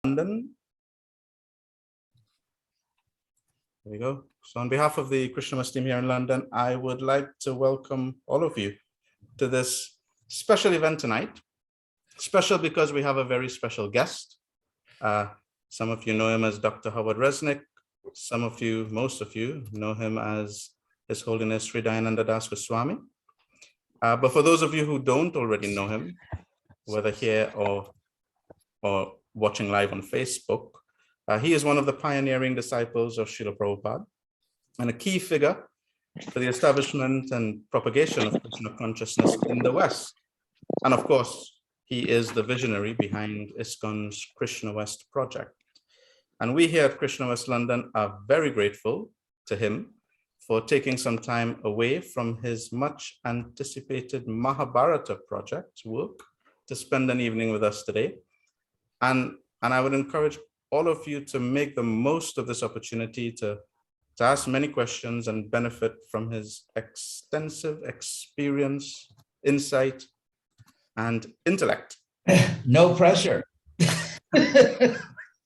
London. There we go. So on behalf of the Krishna team here in London, I would like to welcome all of you to this special event tonight. Special because we have a very special guest. Some of you know him as Dr. Howard Resnick. Some of you, most of you, know him as His Holiness Sri Dayananda Das Goswami. But for those of you who don't already know him, whether here or watching live on Facebook, he is one of the pioneering disciples of Srila Prabhupada and a key figure for the establishment and propagation of Krishna consciousness in the West. And of course, he is the visionary behind ISKCON's Krishna West project. And we here at Krishna West London are very grateful to him for taking some time away from his much anticipated Mahabharata project work to spend an evening with us today. And I would encourage all of you to make the most of this opportunity to ask many questions and benefit from his extensive experience, insight, and intellect. No pressure.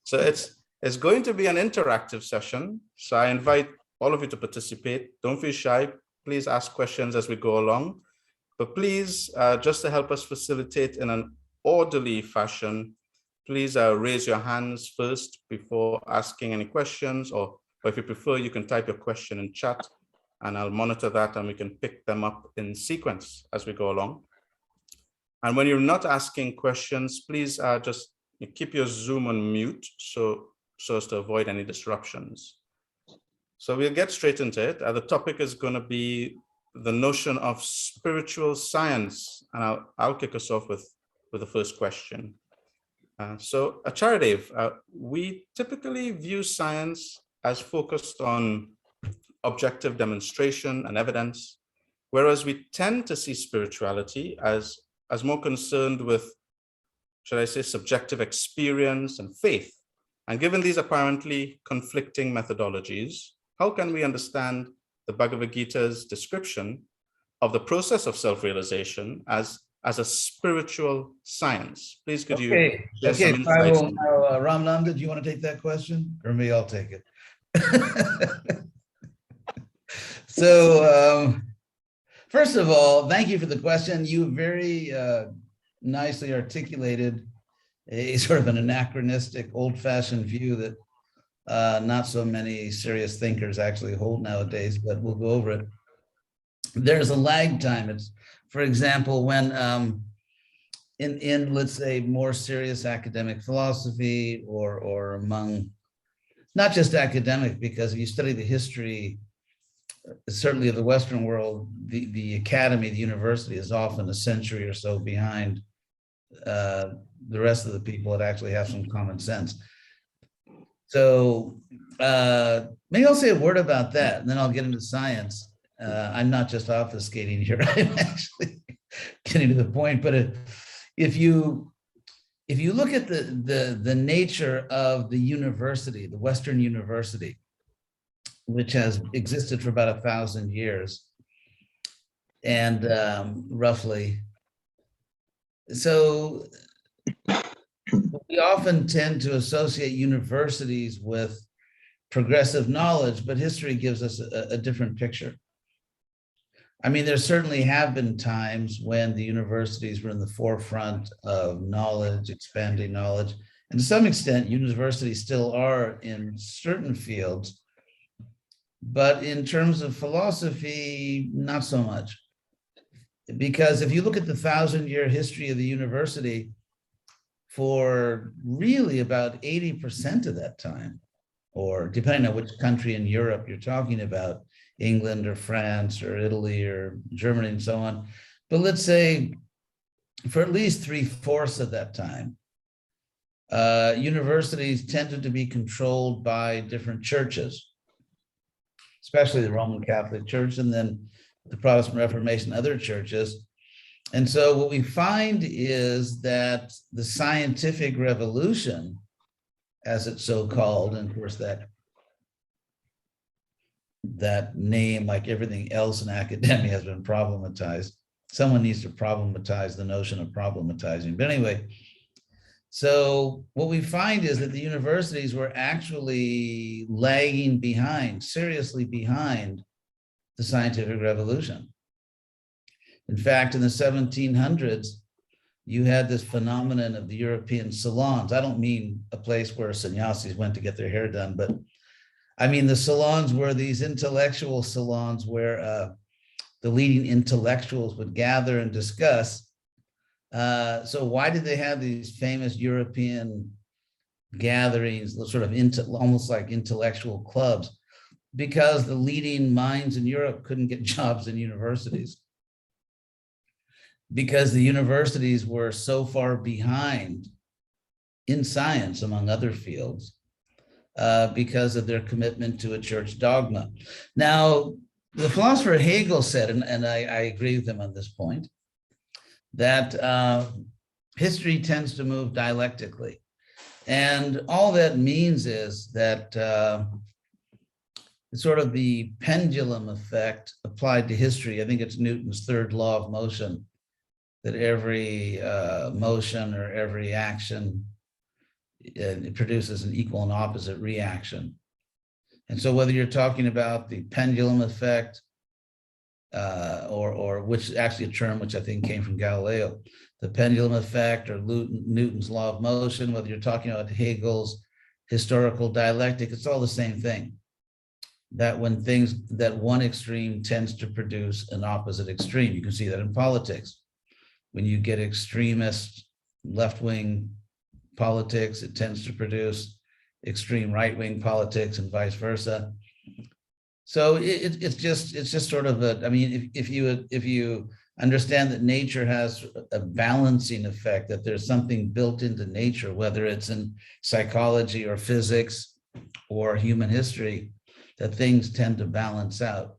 So it's going to be an interactive session. So I invite all of you to participate. Don't feel shy. Please ask questions as we go along. But please, just to help us facilitate in an orderly fashion, please raise your hands first before asking any questions, or if you prefer, you can type your question in chat and I'll monitor that and we can pick them up in sequence as we go along. And when you're not asking questions, please just keep your Zoom on mute so as to avoid any disruptions. So we'll get straight into it. The topic is going to be the notion of spiritual science. And I'll kick us off with the first question. So Acharya Dev, we typically view science as focused on objective demonstration and evidence, whereas we tend to see spirituality as more concerned with, should I say, subjective experience and faith. And given these apparently conflicting methodologies, how can we understand the Bhagavad Gita's description of the process of self-realization as a spiritual science? Please, could you share some insights? Ramnanda, do you want to take that question? Or me, I'll take it. So, first of all, thank you for the question. You very nicely articulated a sort of an anachronistic, old-fashioned view that not so many serious thinkers actually hold nowadays, but we'll go over it. There's a lag time. It's, for example, when in let's say more serious academic philosophy or among not just academic, because if you study the history, certainly of the Western world, the academy, the university is often a century or so behind the rest of the people that actually have some common sense. So maybe I'll say a word about that, and then I'll get into science. I'm not just obfuscating here, I'm actually getting to the point. But if you look at the nature of the university, the Western university, which has existed for about 1,000 years, and roughly, so we often tend to associate universities with progressive knowledge, but history gives us a different picture. I mean, there certainly have been times when the universities were in the forefront of knowledge, expanding knowledge, and to some extent, universities still are in certain fields, but in terms of philosophy, not so much. Because if you look at the 1,000-year history of the university, for really about 80% of that time, or depending on which country in Europe you're talking about, England or France or Italy or Germany and so on, but let's say for at least 3/4 of that time, universities tended to be controlled by different churches, especially the Roman Catholic Church and then the Protestant Reformation, other churches. And so what we find is that the scientific revolution, as it's so called, and of course that name, like everything else in academia, has been problematized. Someone needs to problematize the notion of problematizing. But anyway, So what we find is that the universities were actually lagging behind, seriously behind the scientific revolution. In fact, in the 1700s, you had this phenomenon of the European salons. I don't mean a place where sannyasis went to get their hair done, but I mean the salons were these intellectual salons where the leading intellectuals would gather and discuss. So why did they have these famous European gatherings, sort of almost like intellectual clubs? Because the leading minds in Europe couldn't get jobs in universities. Because the universities were so far behind in science, among other fields, because of their commitment to a church dogma. Now, the philosopher Hegel said, and I agree with him on this point, that history tends to move dialectically. And all that means is that sort of the pendulum effect applied to history. I think it's Newton's third law of motion, that every motion or every action, it produces an equal and opposite reaction. And so whether you're talking about the pendulum effect, or which is actually a term which I think came from Galileo, the pendulum effect or Newton's law of motion, whether you're talking about Hegel's historical dialectic, it's all the same thing. That that one extreme tends to produce an opposite extreme. You can see that in politics. When you get extremist left-wing politics, it tends to produce extreme right-wing politics and vice versa. So it's just sort of a, I mean, if you understand that nature has a balancing effect, that there's something built into nature, whether it's in psychology or physics or human history, that things tend to balance out.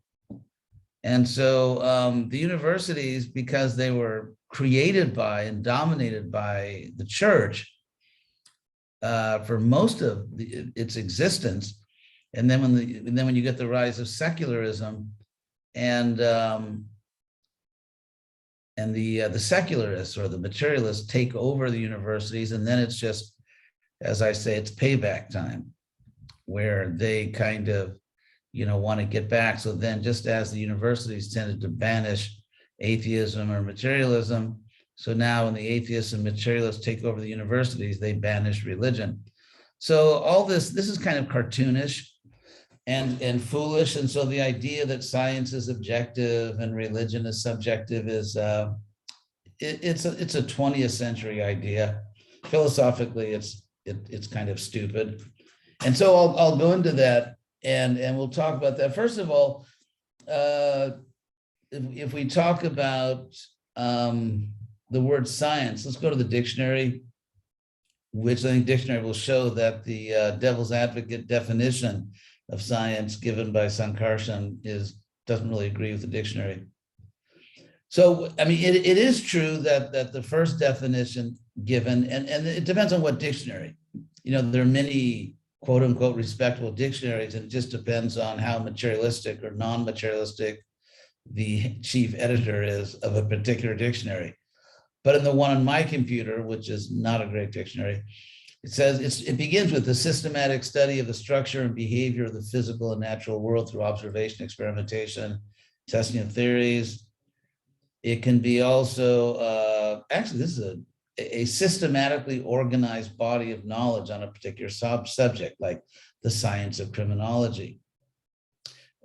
And so the universities, because they were created by and dominated by the church for most of its existence, and then when you get the rise of secularism and the secularists or the materialists take over the universities, and then it's just, as I say, it's payback time, where they kind of want to get back. So then, just as the universities tended to banish atheism or materialism, so now when the atheists and materialists take over the universities, they banish religion. So all this is kind of cartoonish and foolish. And so the idea that science is objective and religion is subjective is it's a 20th century idea. Philosophically, it's kind of stupid. And so I'll go into that. And we'll talk about that. First of all, if we talk about the word science, let's go to the dictionary, which I think dictionary will show that the devil's advocate definition of science given by Sankarshan doesn't really agree with the dictionary. So, I mean, it is true that the first definition given, and it depends on what dictionary. There are many quote unquote respectable dictionaries, and it just depends on how materialistic or non-materialistic the chief editor is of a particular dictionary. But in the one on my computer, which is not a great dictionary, it says it begins with the systematic study of the structure and behavior of the physical and natural world through observation, experimentation, testing of theories. It can be also, actually, this is a systematically organized body of knowledge on a particular subject, like the science of criminology.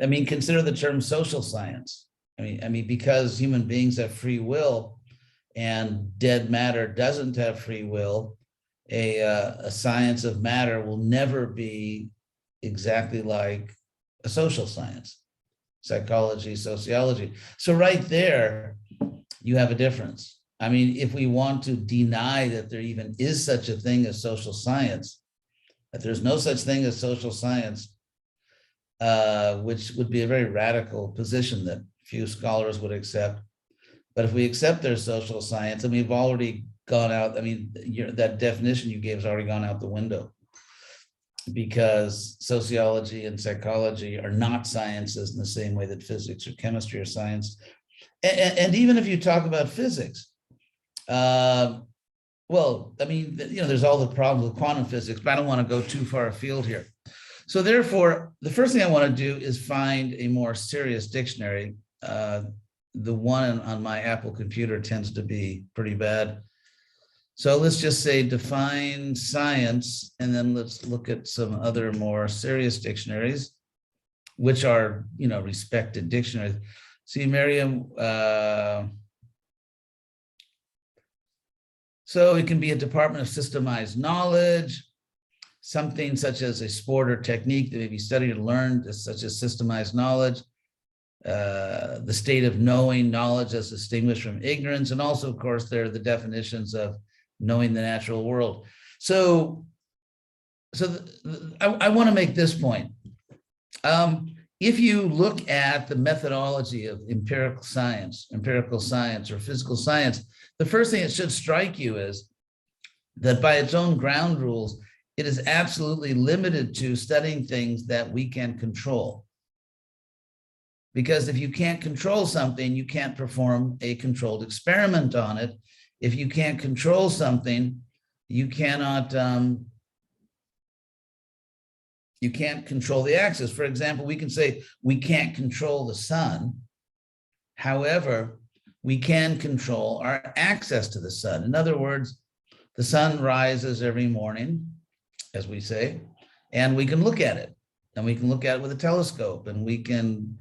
I mean, consider the term social science. I mean, because human beings have free will and dead matter doesn't have free will, a science of matter will never be exactly like a social science, psychology, sociology. So right there, you have a difference. I mean, if we want to deny that there even is such a thing as social science, that there's no such thing as social science, which would be a very radical position that few scholars would accept. But if we accept there's social science, and we've already gone out, I mean, that definition you gave has already gone out the window, because sociology and psychology are not sciences in the same way that physics or chemistry are science. And even if you talk about physics, well, I mean, there's all the problems with quantum physics, but I don't want to go too far afield here. So therefore, the first thing I want to do is find a more serious dictionary. The one on my Apple computer tends to be pretty bad. So let's just say define science, and then let's look at some other more serious dictionaries, which are, respected dictionaries. See, Merriam, so it can be a department of systemized knowledge, something such as a sport or technique that may be studied or learned, such as systemized knowledge, the state of knowing, knowledge as distinguished from ignorance. And also, of course, there are the definitions of knowing the natural world. So I want to make this point. If you look at the methodology of empirical science or physical science, the first thing that should strike you is that by its own ground rules, it is absolutely limited to studying things that we can control. Because if you can't control something, you can't perform a controlled experiment on it. If you can't control something, you cannot you can't control the axis. For example, we can say we can't control the sun. However, we can control our access to the sun. In other words, the sun rises every morning, as we say, and we can look at it. And we can look at it with a telescope, and we can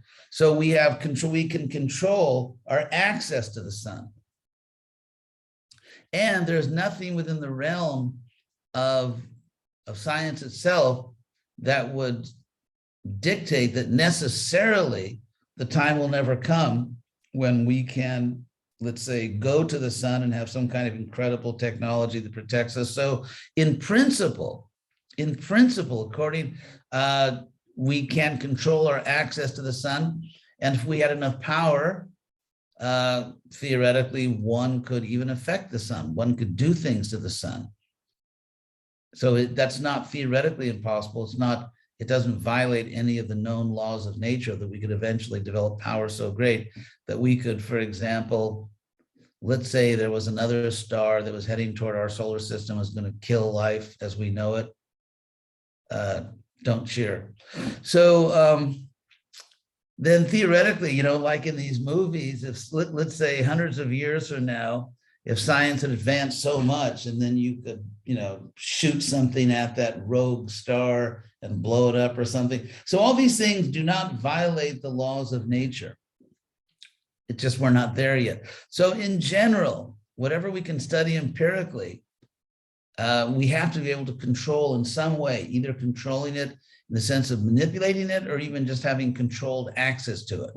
control our access to the sun. And there's nothing within the realm of science itself that would dictate that necessarily the time will never come when we can, let's say, go to the sun and have some kind of incredible technology that protects us. So in principle, according, we can control our access to the sun. And if we had enough power, theoretically, one could even affect the sun. One could do things to the sun. So that's not theoretically impossible. It doesn't violate any of the known laws of nature that we could eventually develop power so great that we could, for example, let's say there was another star that was heading toward our solar system, was going to kill life as we know it. Don't cheer. So then theoretically, like in these movies, if let's say hundreds of years from now, if science had advanced so much, and then you could, shoot something at that rogue star and blow it up or something. So all these things do not violate the laws of nature. It just, we're not there yet. So in general, whatever we can study empirically, we have to be able to control in some way, either controlling it in the sense of manipulating it or even just having controlled access to it.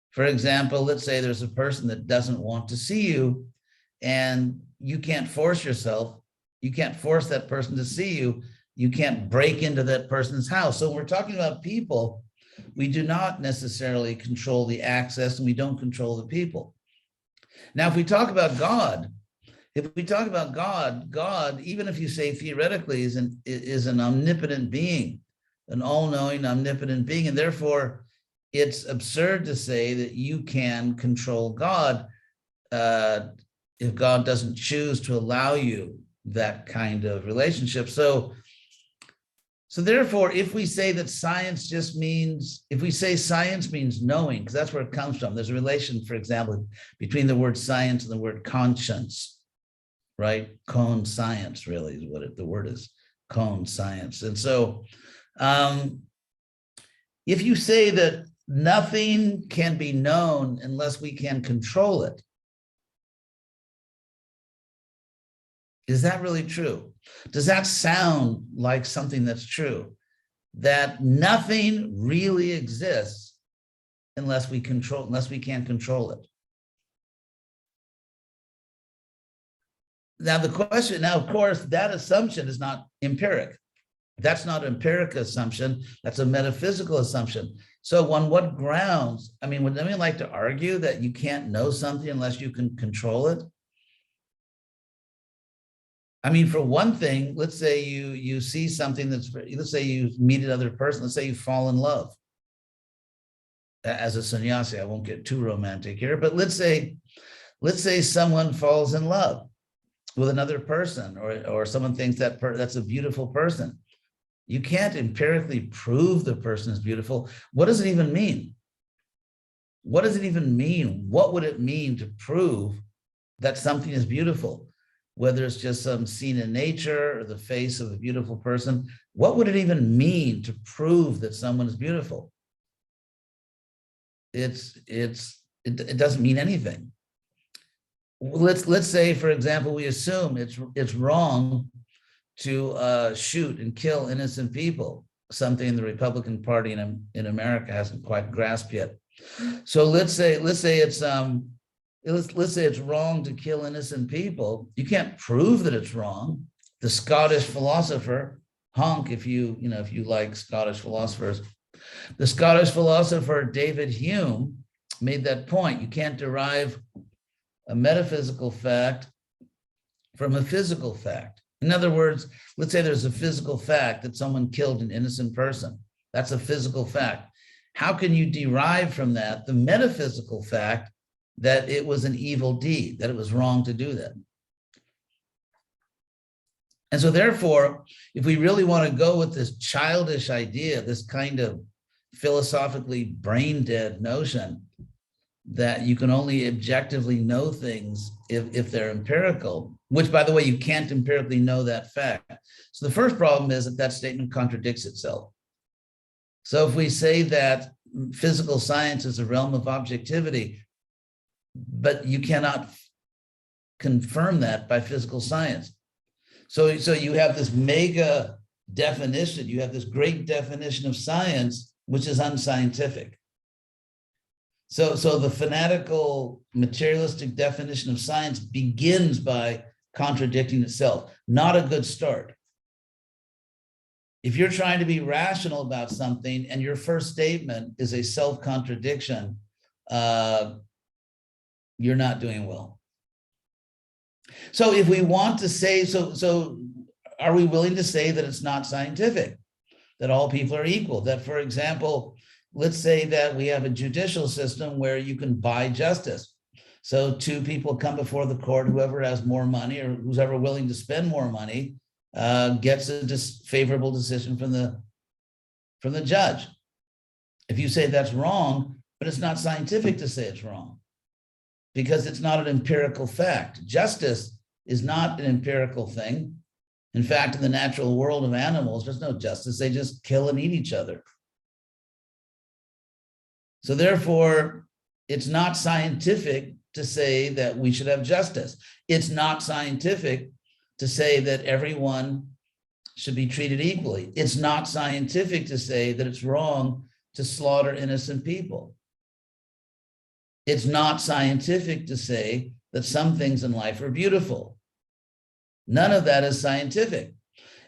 For example, let's say there's a person that doesn't want to see you, and you can't force yourself. You can't force that person to see you. You can't break into that person's house. So we're talking about people. We do not necessarily control the access, and we don't control the people. Now, if we talk about God, God, even if you say theoretically, is an omnipotent being, an all-knowing, omnipotent being, and therefore it's absurd to say that you can control God if God doesn't choose to allow you that kind of relationship. So therefore, if we say that science just means, if we say science means knowing, because that's where it comes from, there's a relation, for example, between the word science and the word conscience, right? Cone science really is what the word is, cone science. And so if you say that nothing can be known unless we can control it, is that really true? Does that sound like something that's true? That nothing really exists unless we can't control it. Now the question, of course, that assumption is not empiric. That's not an empiric assumption, that's a metaphysical assumption. So on what grounds, would anyone like to argue that you can't know something unless you can control it? For one thing, let's say you see something let's say you meet another person, let's say you fall in love. As a sannyasi, I won't get too romantic here, but let's say someone falls in love. with another person, or someone thinks that that's a beautiful person. You can't empirically prove the person is beautiful. What does it even mean? What does it even mean? What would it mean to prove that something is beautiful? Whether it's just some scene in nature or the face of a beautiful person, what would it even mean to prove that someone is beautiful? It doesn't mean anything. Let's say, for example, we assume it's wrong to shoot and kill innocent people, something the Republican Party in America hasn't quite grasped yet. So let's say it's wrong to kill innocent people. You can't prove that it's wrong. The Scottish philosopher, honk if you like Scottish philosophers, the Scottish philosopher David Hume made that point. You can't derive a metaphysical fact from a physical fact. In other words, let's say there's a physical fact that someone killed an innocent person. That's a physical fact. How can you derive from that the metaphysical fact that it was an evil deed, that it was wrong to do that? And so therefore, if we really want to go with this childish idea, this kind of philosophically brain dead notion that you can only objectively know things if they're empirical, which, by the way, you can't empirically know that fact. So the first problem is that statement contradicts itself. So if we say that physical science is a realm of objectivity, but you cannot confirm that by physical science. So you have this mega definition, you have this great definition of science, which is unscientific. So the fanatical materialistic definition of science begins by contradicting itself. Not a good start. If you're trying to be rational about something and your first statement is a self-contradiction, you're not doing well. So if we want to say, so are we willing to say that it's not scientific, that all people are equal? That, for example, let's say that we have a judicial system where you can buy justice. So two people come before the court, whoever has more money or who's ever willing to spend more money gets a favorable decision from the judge. If you say that's wrong, but it's not scientific to say it's wrong, because it's not an empirical fact. Justice is not an empirical thing. In fact, in the natural world of animals, there's no justice. They just kill and eat each other. So therefore, it's not scientific to say that we should have justice. It's not scientific to say that everyone should be treated equally. It's not scientific to say that it's wrong to slaughter innocent people. It's not scientific to say that some things in life are beautiful. None of that is scientific.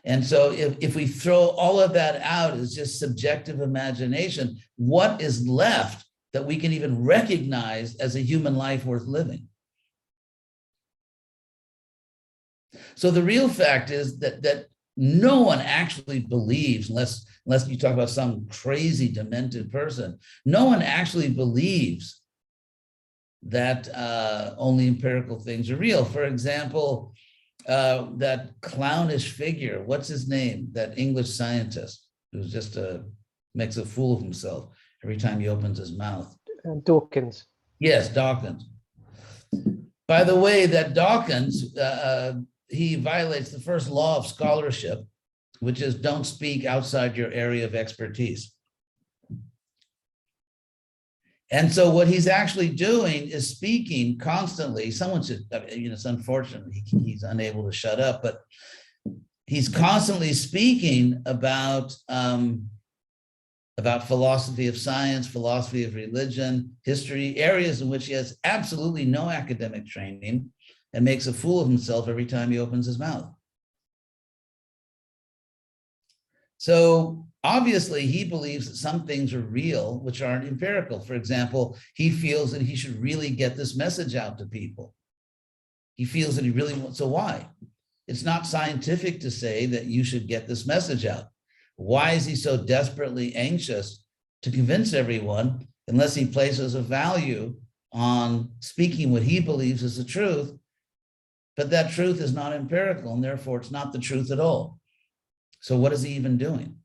And so if we throw all of that out as just subjective imagination, what is left that we can even recognize as a human life worth living? So the real fact is that no one actually believes, unless you talk about some crazy, demented person, no one actually believes that only empirical things are real. For example, that clownish figure, what's his name? That English scientist who's just makes a fool of himself every time he opens his mouth. Dawkins. Yes, Dawkins. By the way, that Dawkins, he violates the first law of scholarship, which is don't speak outside your area of expertise. And so what he's actually doing is speaking constantly. Someone should, it's unfortunate he's unable to shut up, but he's constantly speaking about philosophy of science, philosophy of religion, history, areas in which he has absolutely no academic training and makes a fool of himself every time he opens his mouth. So obviously he believes that some things are real, which aren't empirical. For example, he feels that he should really get this message out to people. He feels that he really wants, so why? It's not scientific to say that you should get this message out. Why is he so desperately anxious to convince everyone unless he places a value on speaking what he believes is the truth? but that truth is not empirical, and therefore it's not the truth at all. So what is he even doing?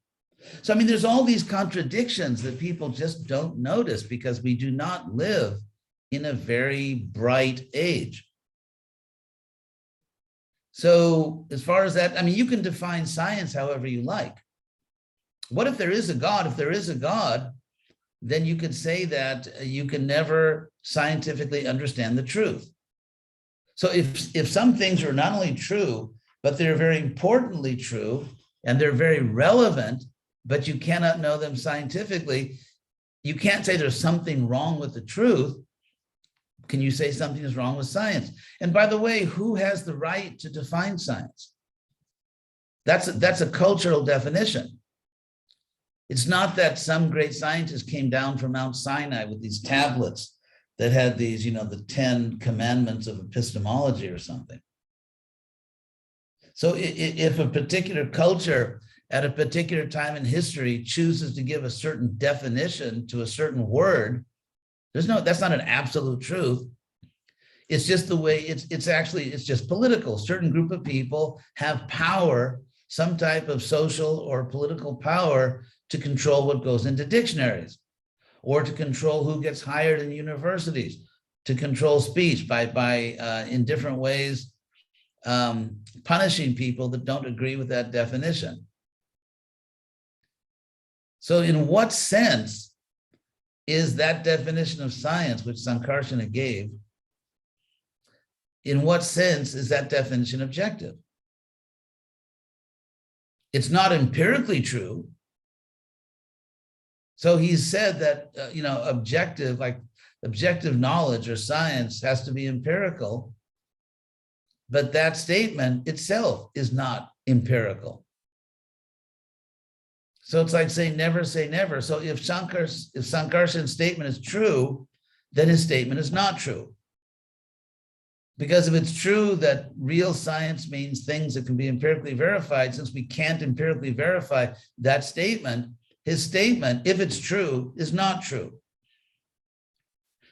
So, I mean, there's all these contradictions that people just don't notice because we do not live in a very bright age. So as far as that, I mean, you can define science however you like. What if there is a God? If there is a God, then you could say that you can never scientifically understand the truth. So if some things are not only true, but they're very importantly true, and they're very relevant, but you cannot know them scientifically, you can't say there's something wrong with the truth. Can you say something is wrong with science? And by the way, who has the right to define science? That's a cultural definition. It's not that some great scientist came down from Mount Sinai with these tablets that had these, the 10 commandments of epistemology or something. So if a particular culture at a particular time in history chooses to give a certain definition to a certain word, that's not an absolute truth. It's just the way it's just political. Certain group of people have power, some type of social or political power to control what goes into dictionaries, or to control who gets hired in universities, to control speech by in different ways, punishing people that don't agree with that definition. So in what sense is that definition of science, which Sankarsana gave, in what sense is that definition objective? It's not empirically true. So he's said that, objective knowledge or science has to be empirical, but that statement itself is not empirical. So it's like saying never say never. So if Sankarsana's statement is true, then his statement is not true. Because if it's true that real science means things that can be empirically verified, since we can't empirically verify that statement, his statement, if it's true, is not true.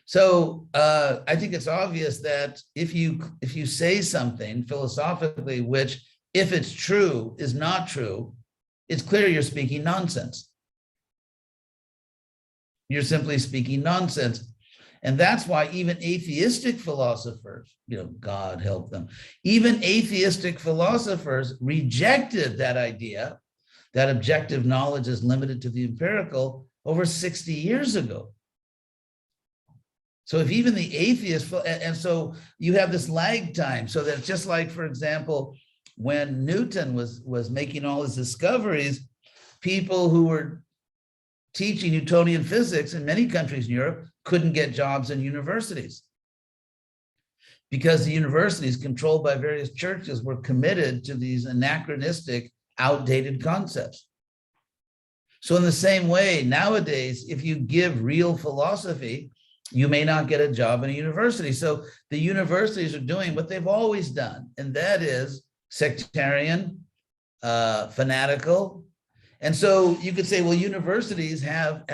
So I think it's obvious that if you say something philosophically, which if it's true is not true, it's clear you're speaking nonsense. You're simply speaking nonsense. And that's why even atheistic philosophers, God help them, even atheistic philosophers rejected that idea that objective knowledge is limited to the empirical over 60 years ago. So if even the atheists, and so you have this lag time, so that just like, for example, when Newton was making all his discoveries, people who were teaching Newtonian physics in many countries in Europe couldn't get jobs in universities because the universities controlled by various churches were committed to these anachronistic, outdated concepts. So in the same way, nowadays, if you give real philosophy, you may not get a job in a university. So the universities are doing what they've always done, and that is sectarian, fanatical. And so you could say, well, universities have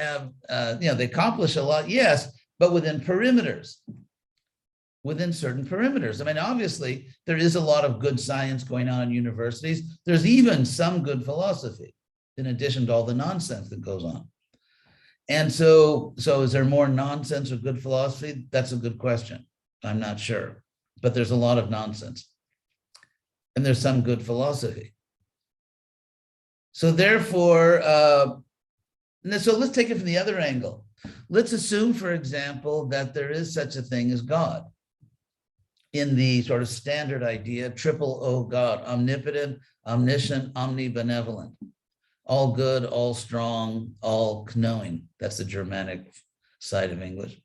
they accomplish a lot, yes, but within perimeters, within certain perimeters. I mean, obviously, there is a lot of good science going on in universities. There's even some good philosophy, in addition to all the nonsense that goes on. And so is there more nonsense or good philosophy? That's a good question. I'm not sure, but there's a lot of nonsense. And there's some good philosophy. So therefore, so let's take it from the other angle. Let's assume, for example, that there is such a thing as God in the sort of standard idea, triple O God, omnipotent, omniscient, omnibenevolent, all good, all strong, all knowing. That's the Germanic side of English.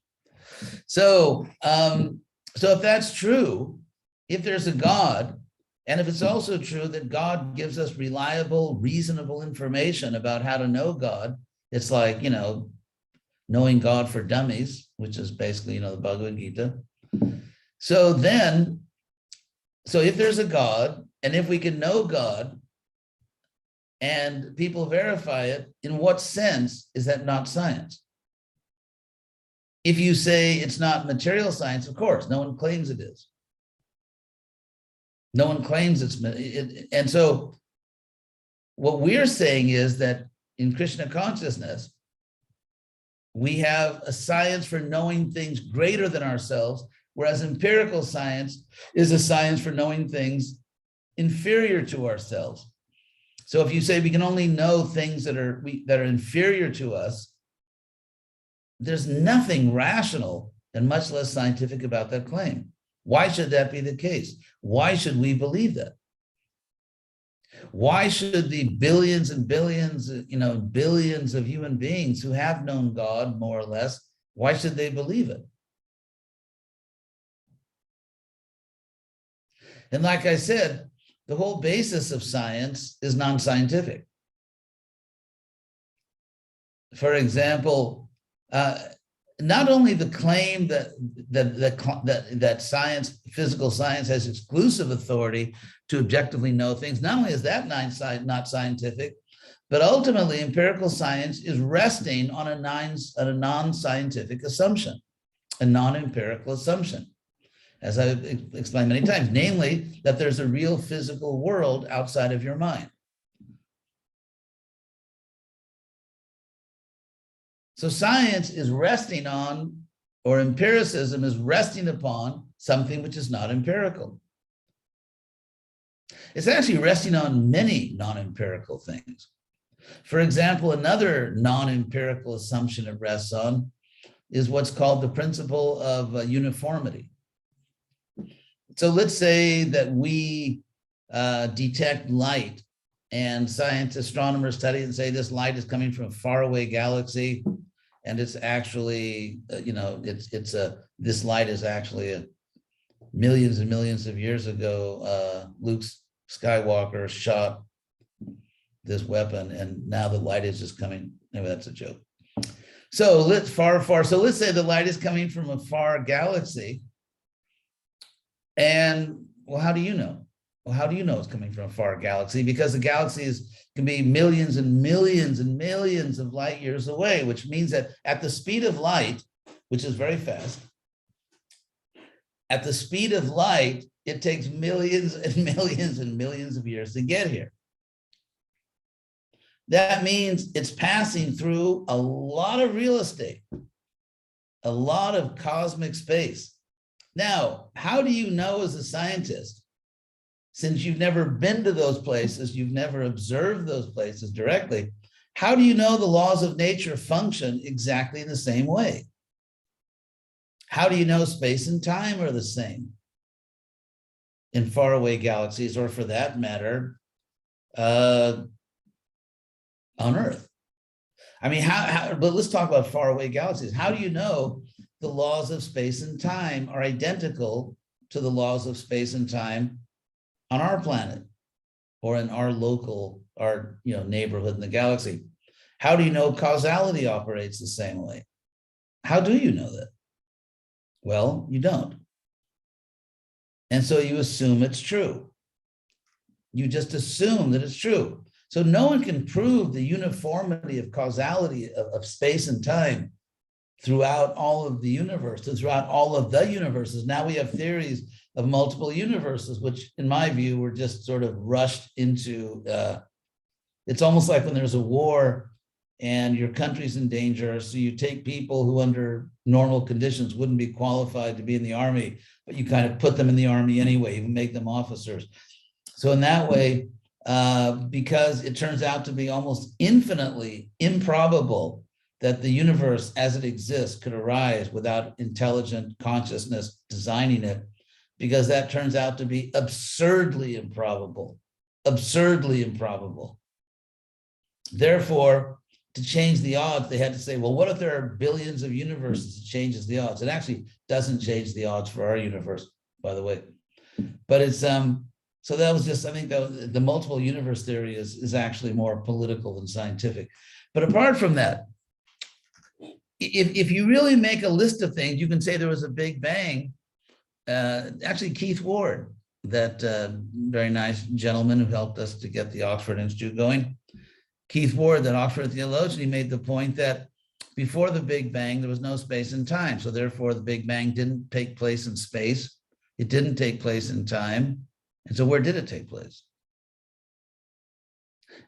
So if that's true, if there's a God, and if it's also true that God gives us reliable, reasonable information about how to know God, it's like, knowing God for dummies, which is basically, the Bhagavad Gita. So if there's a God, and if we can know God, and people verify it, in what sense is that not science? If you say it's not material science, of course, no one claims it is. No one claims and so what we're saying is that in Krishna consciousness, we have a science for knowing things greater than ourselves, whereas empirical science is a science for knowing things inferior to ourselves. So if you say we can only know things that are inferior to us, there's nothing rational and much less scientific about that claim. Why should that be the case? Why should we believe that? Why should the billions and billions, billions of human beings who have known God, more or less, why should they believe it? And like I said, the whole basis of science is non-scientific. For example, not only the claim that science, physical science, has exclusive authority to objectively know things, not only is that not scientific, but ultimately empirical science is resting on a non-scientific assumption, a non-empirical assumption, as I've explained many times, namely that there's a real physical world outside of your mind. So science is resting on, or empiricism is resting upon, something which is not empirical. It's actually resting on many non-empirical things. For example, another non-empirical assumption it rests on is what's called the principle of uniformity. So let's say that we detect light, and astronomers study it and say this light is coming from a faraway galaxy, and it's actually, this light is actually millions and millions of years ago, Luke Skywalker shot this weapon, and now the light is just coming. Maybe that's a joke. So let's say the light is coming from a far galaxy. And well, how do you know? Well, how do you know it's coming from a far galaxy? Because the galaxies can be millions and millions and millions of light years away, which means that at the speed of light, which is very fast, at the speed of light, it takes millions and millions and millions of years to get here. That means it's passing through a lot of real estate, a lot of cosmic space. Now, how do you know as a scientist, since you've never been to those places, you've never observed those places directly, how do you know the laws of nature function exactly the same way? How do you know space and time are the same in faraway galaxies, or for that matter, on Earth? I mean, but let's talk about faraway galaxies. How do you know the laws of space and time are identical to the laws of space and time on our planet or in our neighborhood in the galaxy? How do you know causality operates the same way? How do you know that? Well, you don't. And so you assume it's true. You just assume that it's true. So no one can prove the uniformity of causality of space and time throughout all of the universe, throughout all of the universes. Now we have theories of multiple universes, which in my view were just sort of rushed into, it's almost like when there's a war and your country's in danger. So you take people who under normal conditions wouldn't be qualified to be in the army, but you kind of put them in the army anyway, even make them officers. So in that way, because it turns out to be almost infinitely improbable that the universe as it exists could arise without intelligent consciousness designing it, because that turns out to be absurdly improbable, absurdly improbable. Therefore, to change the odds, they had to say, well, what if there are billions of universes? It changes the odds. It actually doesn't change the odds for our universe, by the way. But it's, so that was just, I think the multiple universe theory is actually more political than scientific. But apart from that, if you really make a list of things, you can say there was a Big Bang. Actually, Keith Ward, that very nice gentleman who helped us to get the Oxford Institute going, Keith Ward, that Oxford theologian, he made the point that before the Big Bang, there was no space and time. So therefore, the Big Bang didn't take place in space. It didn't take place in time. And so where did it take place?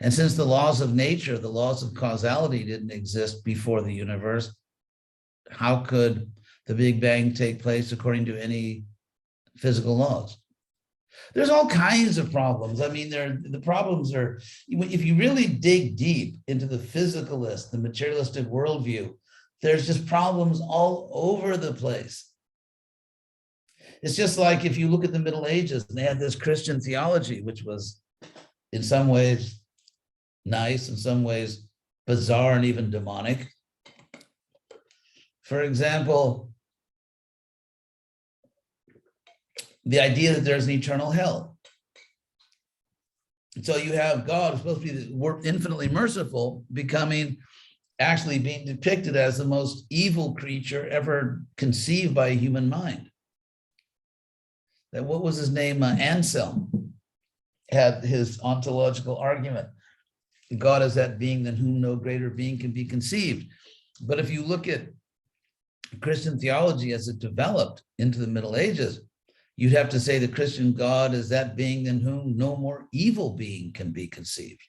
And since the laws of nature, the laws of causality didn't exist before the universe, how could the Big Bang take place according to any physical laws? There's all kinds of problems. I mean, the problems are, if you really dig deep into the physicalist, the materialistic worldview, there's just problems all over the place. It's just like if you look at the Middle Ages, and they had this Christian theology, which was in some ways nice, in some ways bizarre and even demonic. For example, the idea that there's an eternal hell. So you have God, who's supposed to be infinitely merciful, actually being depicted as the most evil creature ever conceived by a human mind. That, what was his name? Anselm had his ontological argument. God is that being than whom no greater being can be conceived. But if you look at Christian theology as it developed into the Middle Ages, you'd have to say the Christian God is that being than whom no more evil being can be conceived.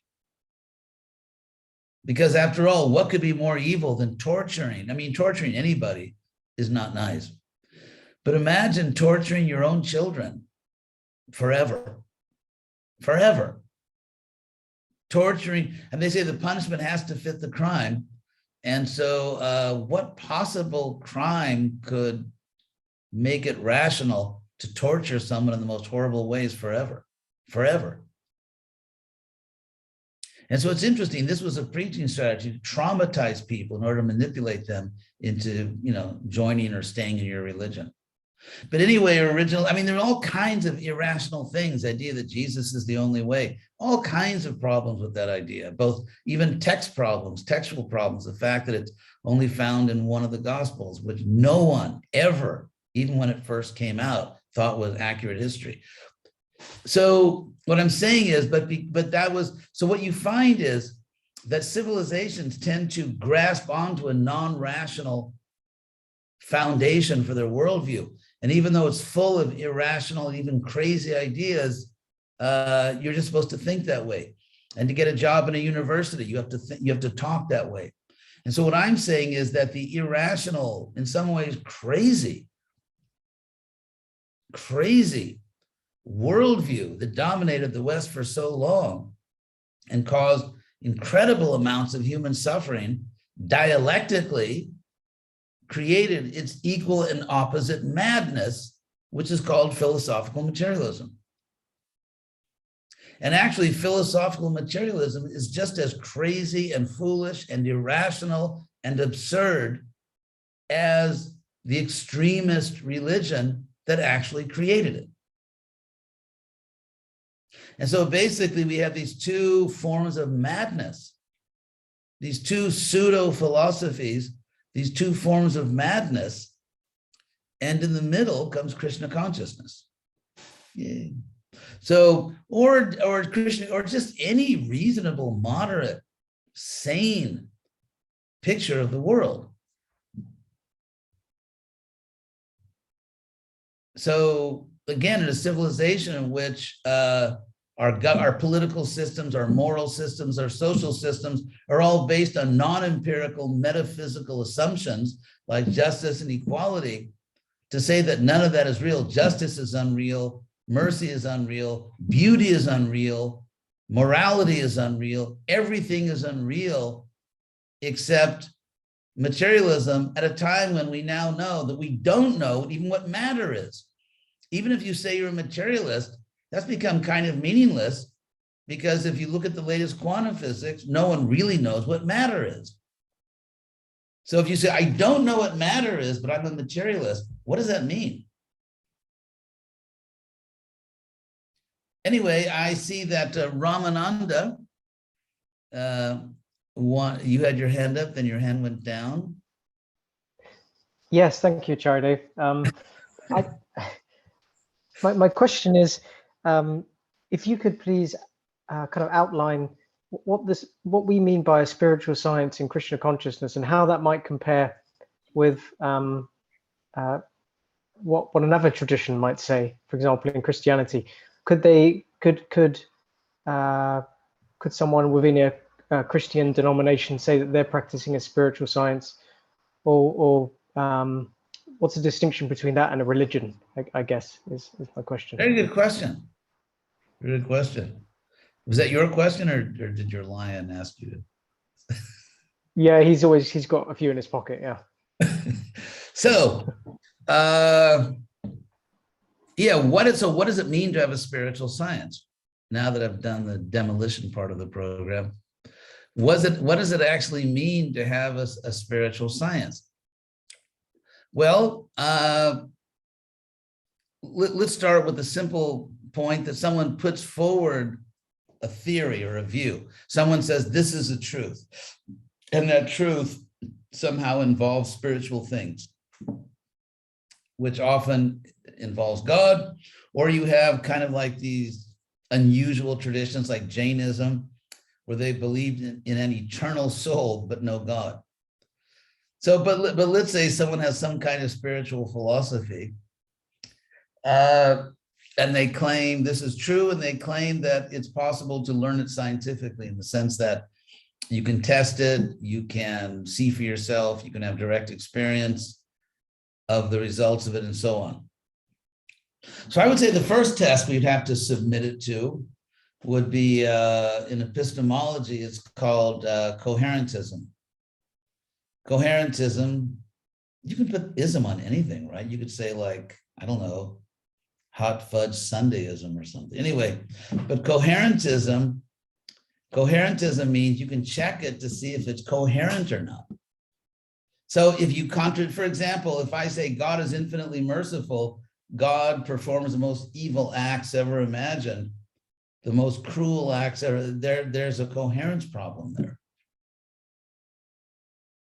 Because after all, what could be more evil than torturing? I mean, torturing anybody is not nice. But imagine torturing your own children forever. Forever. Torturing, and they say the punishment has to fit the crime. And so what possible crime could make it rational to torture someone in the most horrible ways forever? Forever. And so it's interesting, this was a preaching strategy to traumatize people in order to manipulate them into, joining or staying in your religion. But anyway, there are all kinds of irrational things, the idea that Jesus is the only way, all kinds of problems with that idea, both even textual problems, the fact that it's only found in one of the Gospels, which no one ever, even when it first came out, thought was accurate history. So what I'm saying is, so what you find is that civilizations tend to grasp onto a non-rational foundation for their worldview. And even though it's full of irrational, even crazy ideas, you're just supposed to think that way. And to get a job in a university, you have to talk that way. And so what I'm saying is that the irrational, in some ways crazy worldview that dominated the West for so long and caused incredible amounts of human suffering, dialectically created its equal and opposite madness, which is called philosophical materialism. And actually, philosophical materialism is just as crazy and foolish and irrational and absurd as the extremist religion that actually created it. And so basically, we have these two forms of madness, these two pseudo-philosophies, these two forms of madness, and in the middle comes Krishna consciousness. Yeah. So, or Krishna, or just any reasonable, moderate, sane picture of the world. So again, in a civilization in which our political systems, our moral systems, our social systems are all based on non-empirical metaphysical assumptions like justice and equality, to say that none of that is real. Justice is unreal, mercy is unreal, beauty is unreal, morality is unreal, everything is unreal except materialism at a time when we now know that we don't know even what matter is. Even if you say you're a materialist, that's become kind of meaningless, because if you look at the latest quantum physics, no one really knows what matter is. So if you say, I don't know what matter is, but I'm a materialist, what does that mean? Anyway, I see that Ramananda, you had your hand up, then your hand went down. Yes, thank you, Charlie. My question is, if you could please kind of outline what we mean by a spiritual science in Krishna consciousness, and how that might compare with what another tradition might say, for example, in Christianity. could someone within a Christian denomination say that they're practicing a spiritual science, or what's the distinction between that and a religion? I guess is my question. Very good question. Very good question. Was that your question, or did your lion ask you to? Yeah, he's got a few in his pocket. Yeah. So, yeah, what does it mean to have a spiritual science? Now that I've done the demolition part of the program, what does it actually mean to have a spiritual science? Well, let's start with the simple point that someone puts forward a theory or a view. Someone says, this is a truth, and that truth somehow involves spiritual things, which often involves God, or you have kind of like these unusual traditions like Jainism, where they believed in an eternal soul, but no God. So, but let's say someone has some kind of spiritual philosophy, and they claim this is true, and they claim that it's possible to learn it scientifically in the sense that you can test it, you can see for yourself, you can have direct experience of the results of it, and so on. So I would say the first test we'd have to submit it to would be in epistemology, it's called coherentism. Coherentism, you can put ism on anything, right? You could say like, I don't know, hot fudge Sundayism or something. Anyway, but coherentism means you can check it to see if it's coherent or not. So if you for example, if I say God is infinitely merciful, God performs the most evil acts ever imagined, the most cruel acts ever, there's a coherence problem there.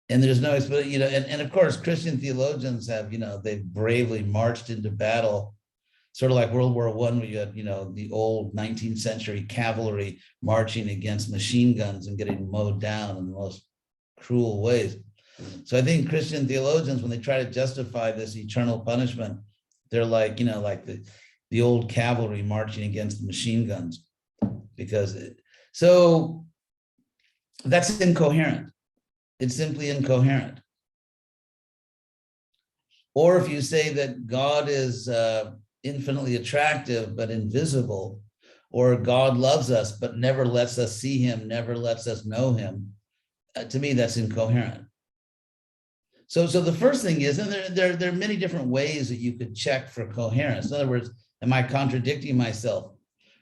And there's no, and of course, Christian theologians have, they've bravely marched into battle, sort of like World War I, where you had, the old 19th century cavalry marching against machine guns and getting mowed down in the most cruel ways. So I think Christian theologians, when they try to justify this eternal punishment, they're like, like the old cavalry marching against the machine guns, so that's incoherent. It's simply incoherent. Or if you say that God is infinitely attractive but invisible, or God loves us but never lets us see him, never lets us know him, to me that's incoherent. So the first thing is, and there are many different ways that you could check for coherence. In other words, am I contradicting myself?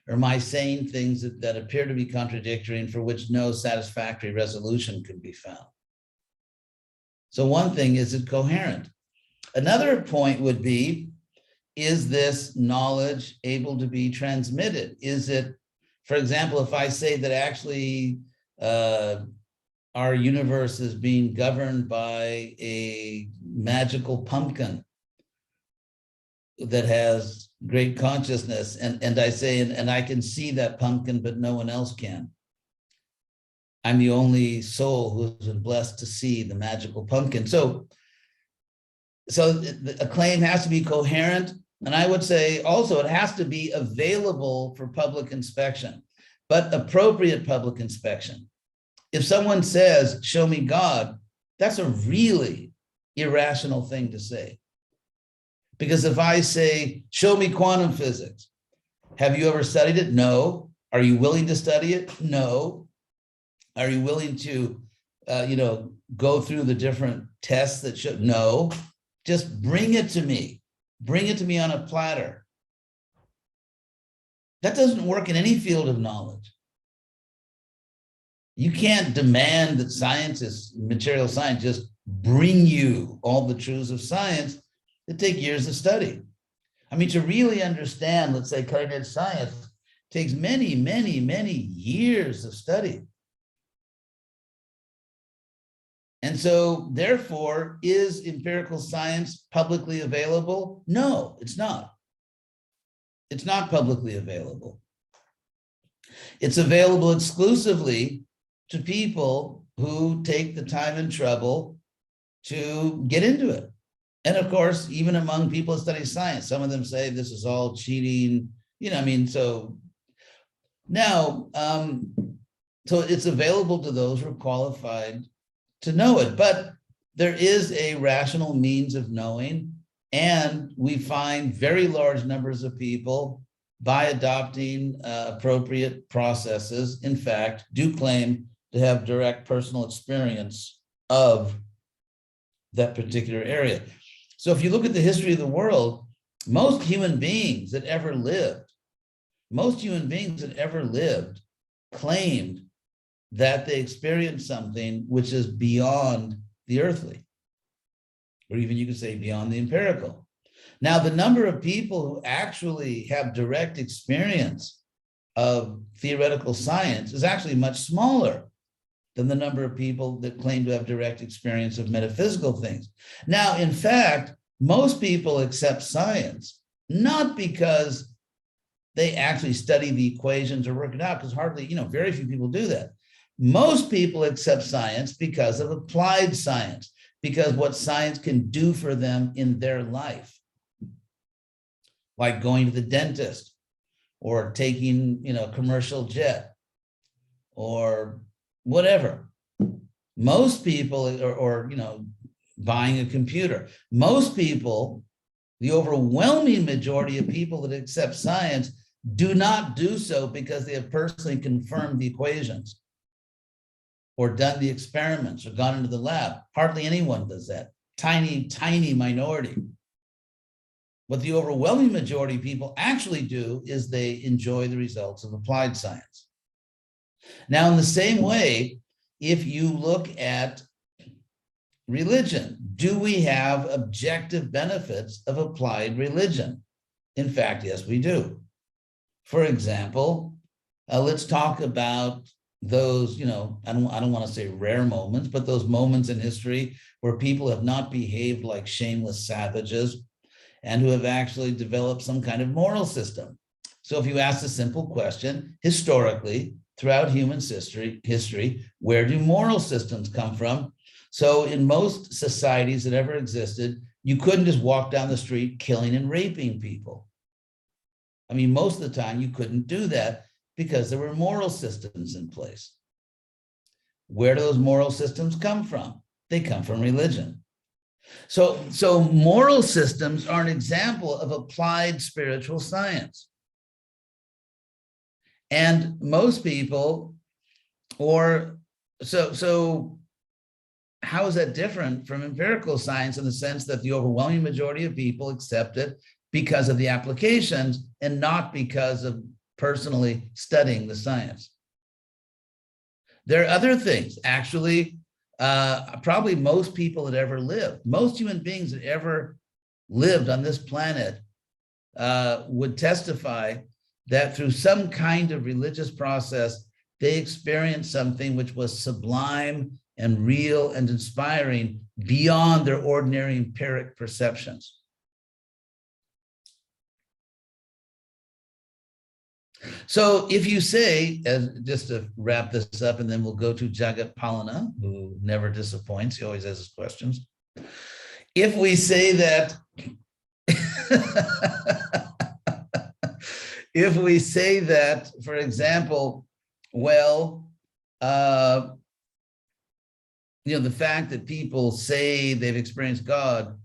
Or am I saying things that appear to be contradictory and for which no satisfactory resolution could be found? So one thing, is it coherent? Another point would be, is this knowledge able to be transmitted? Is it, for example, if I say that actually our universe is being governed by a magical pumpkin that has great consciousness, and I say, and I can see that pumpkin, but no one else can. I'm the only soul who's been blessed to see the magical pumpkin. So a claim has to be coherent. And I would say also it has to be available for public inspection, but appropriate public inspection. If someone says, show me God, that's a really irrational thing to say. Because if I say, show me quantum physics, have you ever studied it? No. Are you willing to study it? No. Are you willing to, go through the different tests that show? No. Just bring it to me. Bring it to me on a platter. That doesn't work in any field of knowledge. You can't demand that scientists, material science, just bring you all the truths of science that take years of study. I mean, to really understand, let's say, cutting-edge science takes many, many, many years of study. And so, therefore, is empirical science publicly available? No, it's not. It's not publicly available. It's available exclusively to people who take the time and trouble to get into it. And of course, even among people who study science, some of them say this is all cheating, I mean, so now, so it's available to those who are qualified to know it, but there is a rational means of knowing, and we find very large numbers of people, by adopting appropriate processes, in fact, do claim to have direct personal experience of that particular area. So if you look at the history of the world, most human beings that ever lived claimed that they experienced something which is beyond the earthly, or even you could say beyond the empirical. Now, the number of people who actually have direct experience of theoretical science is actually much smaller than the number of people that claim to have direct experience of metaphysical things. Now, in fact, most people accept science, not because they actually study the equations or work it out, because hardly, very few people do that. Most people accept science because of applied science, because what science can do for them in their life, like going to the dentist or taking, a commercial jet or whatever. Most people, or buying a computer. Most people, the overwhelming majority of people that accept science, do not do so because they have personally confirmed the equations or done the experiments or gone into the lab. Hardly anyone does that. Tiny, tiny minority. What the overwhelming majority of people actually do is they enjoy the results of applied science. Now, in the same way, if you look at religion, do we have objective benefits of applied religion? In fact, yes, we do. For example, let's talk about those, I don't want to say rare moments, but those moments in history where people have not behaved like shameless savages and who have actually developed some kind of moral system. So if you ask a simple question, historically, throughout human history, where do moral systems come from? So in most societies that ever existed, you couldn't just walk down the street killing and raping people. I mean, most of the time you couldn't do that because there were moral systems in place. Where do those moral systems come from? They come from religion. So moral systems are an example of applied spiritual science. And most people, so how is that different from empirical science in the sense that the overwhelming majority of people accept it because of the applications and not because of personally studying the science? There are other things. Actually, probably most people that ever lived, most human beings that ever lived on this planet would testify that through some kind of religious process, they experienced something which was sublime and real and inspiring beyond their ordinary empiric perceptions. So if you say, just to wrap this up, and then we'll go to Jagat Palana, who never disappoints, he always has his questions. If we say that, if we say that, for example, well, the fact that people say they've experienced God,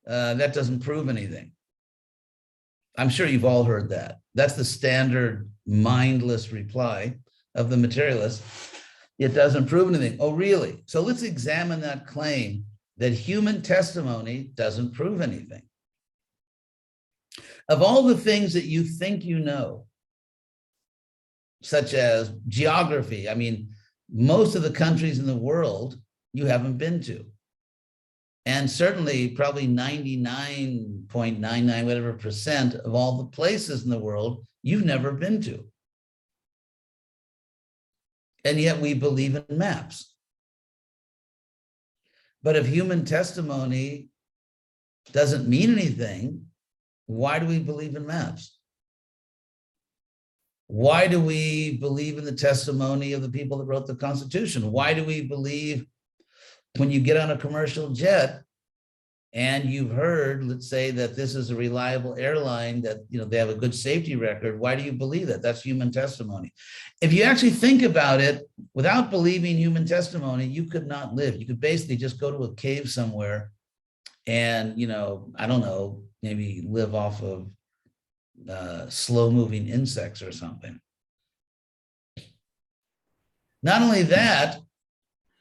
that doesn't prove anything. I'm sure you've all heard that. That's the standard mindless reply of the materialist. It doesn't prove anything. Oh, really? So let's examine that claim that human testimony doesn't prove anything. Of all the things that you think you know, such as geography, I mean, most of the countries in the world you haven't been to. And certainly probably 99.99 whatever percent of all the places in the world you've never been to. And yet we believe in maps. But if human testimony doesn't mean anything, why do we believe in maps? Why do we believe in the testimony of the people that wrote the Constitution? Why do we believe when you get on a commercial jet and you've heard, let's say, that this is a reliable airline, that they have a good safety record, why do you believe that? That's human testimony. If you actually think about it, without believing human testimony, you could not live. You could basically just go to a cave somewhere and, I don't know, maybe live off of slow-moving insects or something. Not only that,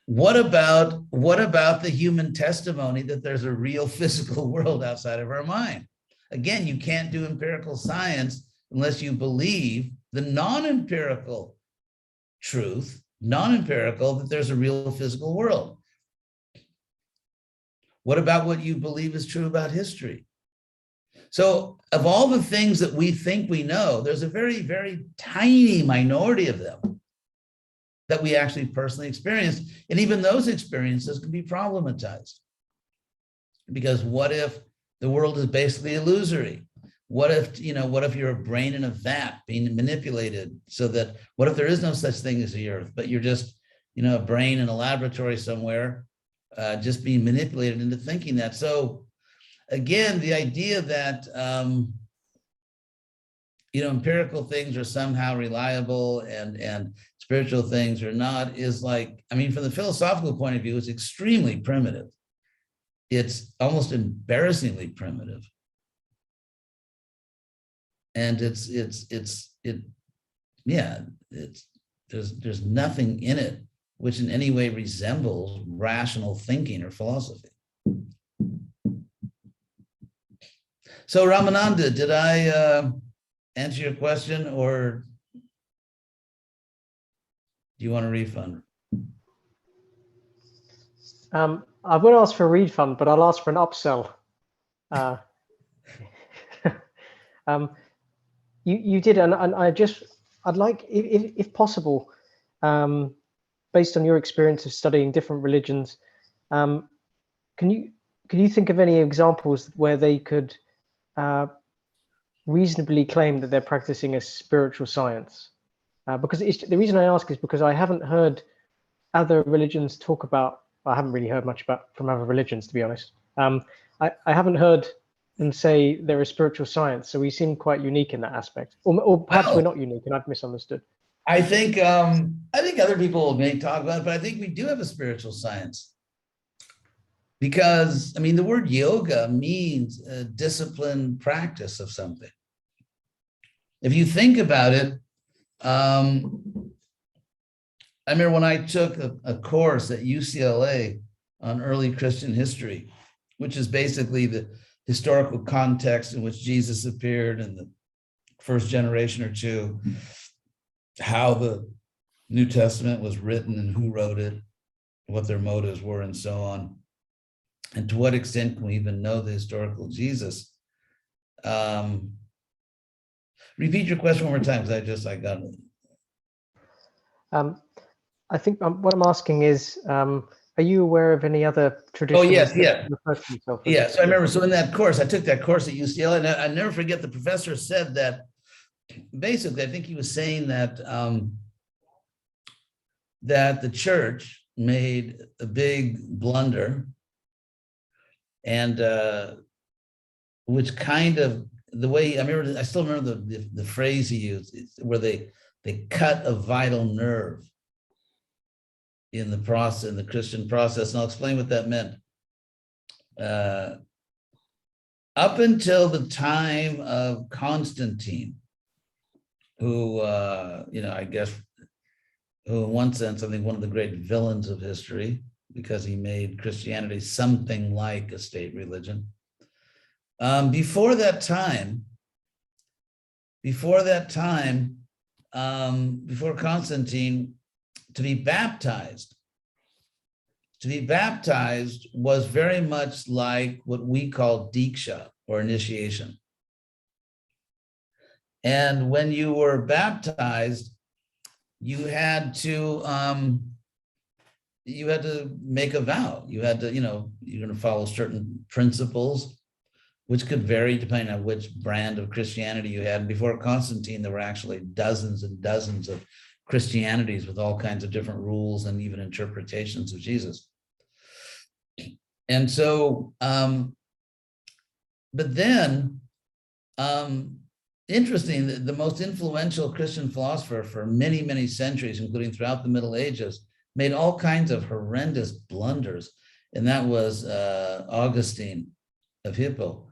what about the human testimony that there's a real physical world outside of our mind? Again, you can't do empirical science unless you believe the non-empirical truth, that there's a real physical world. What about what you believe is true about history? So of all the things that we think we know, there's a very, very tiny minority of them that we actually personally experienced. And even those experiences can be problematized. Because what if the world is basically illusory? What if you're a brain in a vat being manipulated, so that what if there is no such thing as the earth, but you're just, a brain in a laboratory somewhere, just being manipulated into thinking that. So again, the idea that, empirical things are somehow reliable and spiritual things are not, is like, from the philosophical point of view, it's extremely primitive. It's almost embarrassingly primitive. And there's nothing in it which in any way resembles rational thinking or philosophy. So Ramananda, did I answer your question, or do you want a refund? I would ask for a refund, but I'll ask for an upsell. You did, and I'd like, if possible, based on your experience of studying different religions, can you think of any examples where they could reasonably claim that they're practicing a spiritual science? Because the reason I ask is because I haven't heard other religions talk about, I haven't really heard much about from other religions, to be honest. I haven't heard them say they're a spiritual science, so we seem quite unique in that aspect. Or perhaps we're not unique and I've misunderstood. I think other people may talk about it, but I think we do have a spiritual science. Because, the word yoga means a disciplined practice of something. If you think about it, I remember when I took a course at UCLA on early Christian history, which is basically the historical context in which Jesus appeared in the first generation or two, how the New Testament was written and who wrote it, what their motives were, and so on. And to what extent can we even know the historical Jesus? Repeat your question one more time, because I got it. I think what I'm asking is, are you aware of any other traditions? Oh, yes. Yeah. So I remember, so in that course, I took that course at UCLA, and I never forget the professor said that, basically, I think he was saying that, that the church made a big blunder, and which kind of, the way, I still remember the phrase he used, where they cut a vital nerve in the process, in the Christian process, and I'll explain what that meant. Up until the time of Constantine, who, I guess, who in one sense, I think one of the great villains of history, because he made Christianity something like a state religion. Before that time, before Constantine, to be baptized was very much like what we call diksha, or initiation. And when you were baptized, you had to make a vow. You had to, you're going to follow certain principles, which could vary depending on which brand of Christianity you had. And before Constantine, there were actually dozens and dozens of Christianities with all kinds of different rules and even interpretations of Jesus. And so but then, interesting, the most influential Christian philosopher for many, many centuries, including throughout the Middle Ages, made all kinds of horrendous blunders. And that was Augustine of Hippo.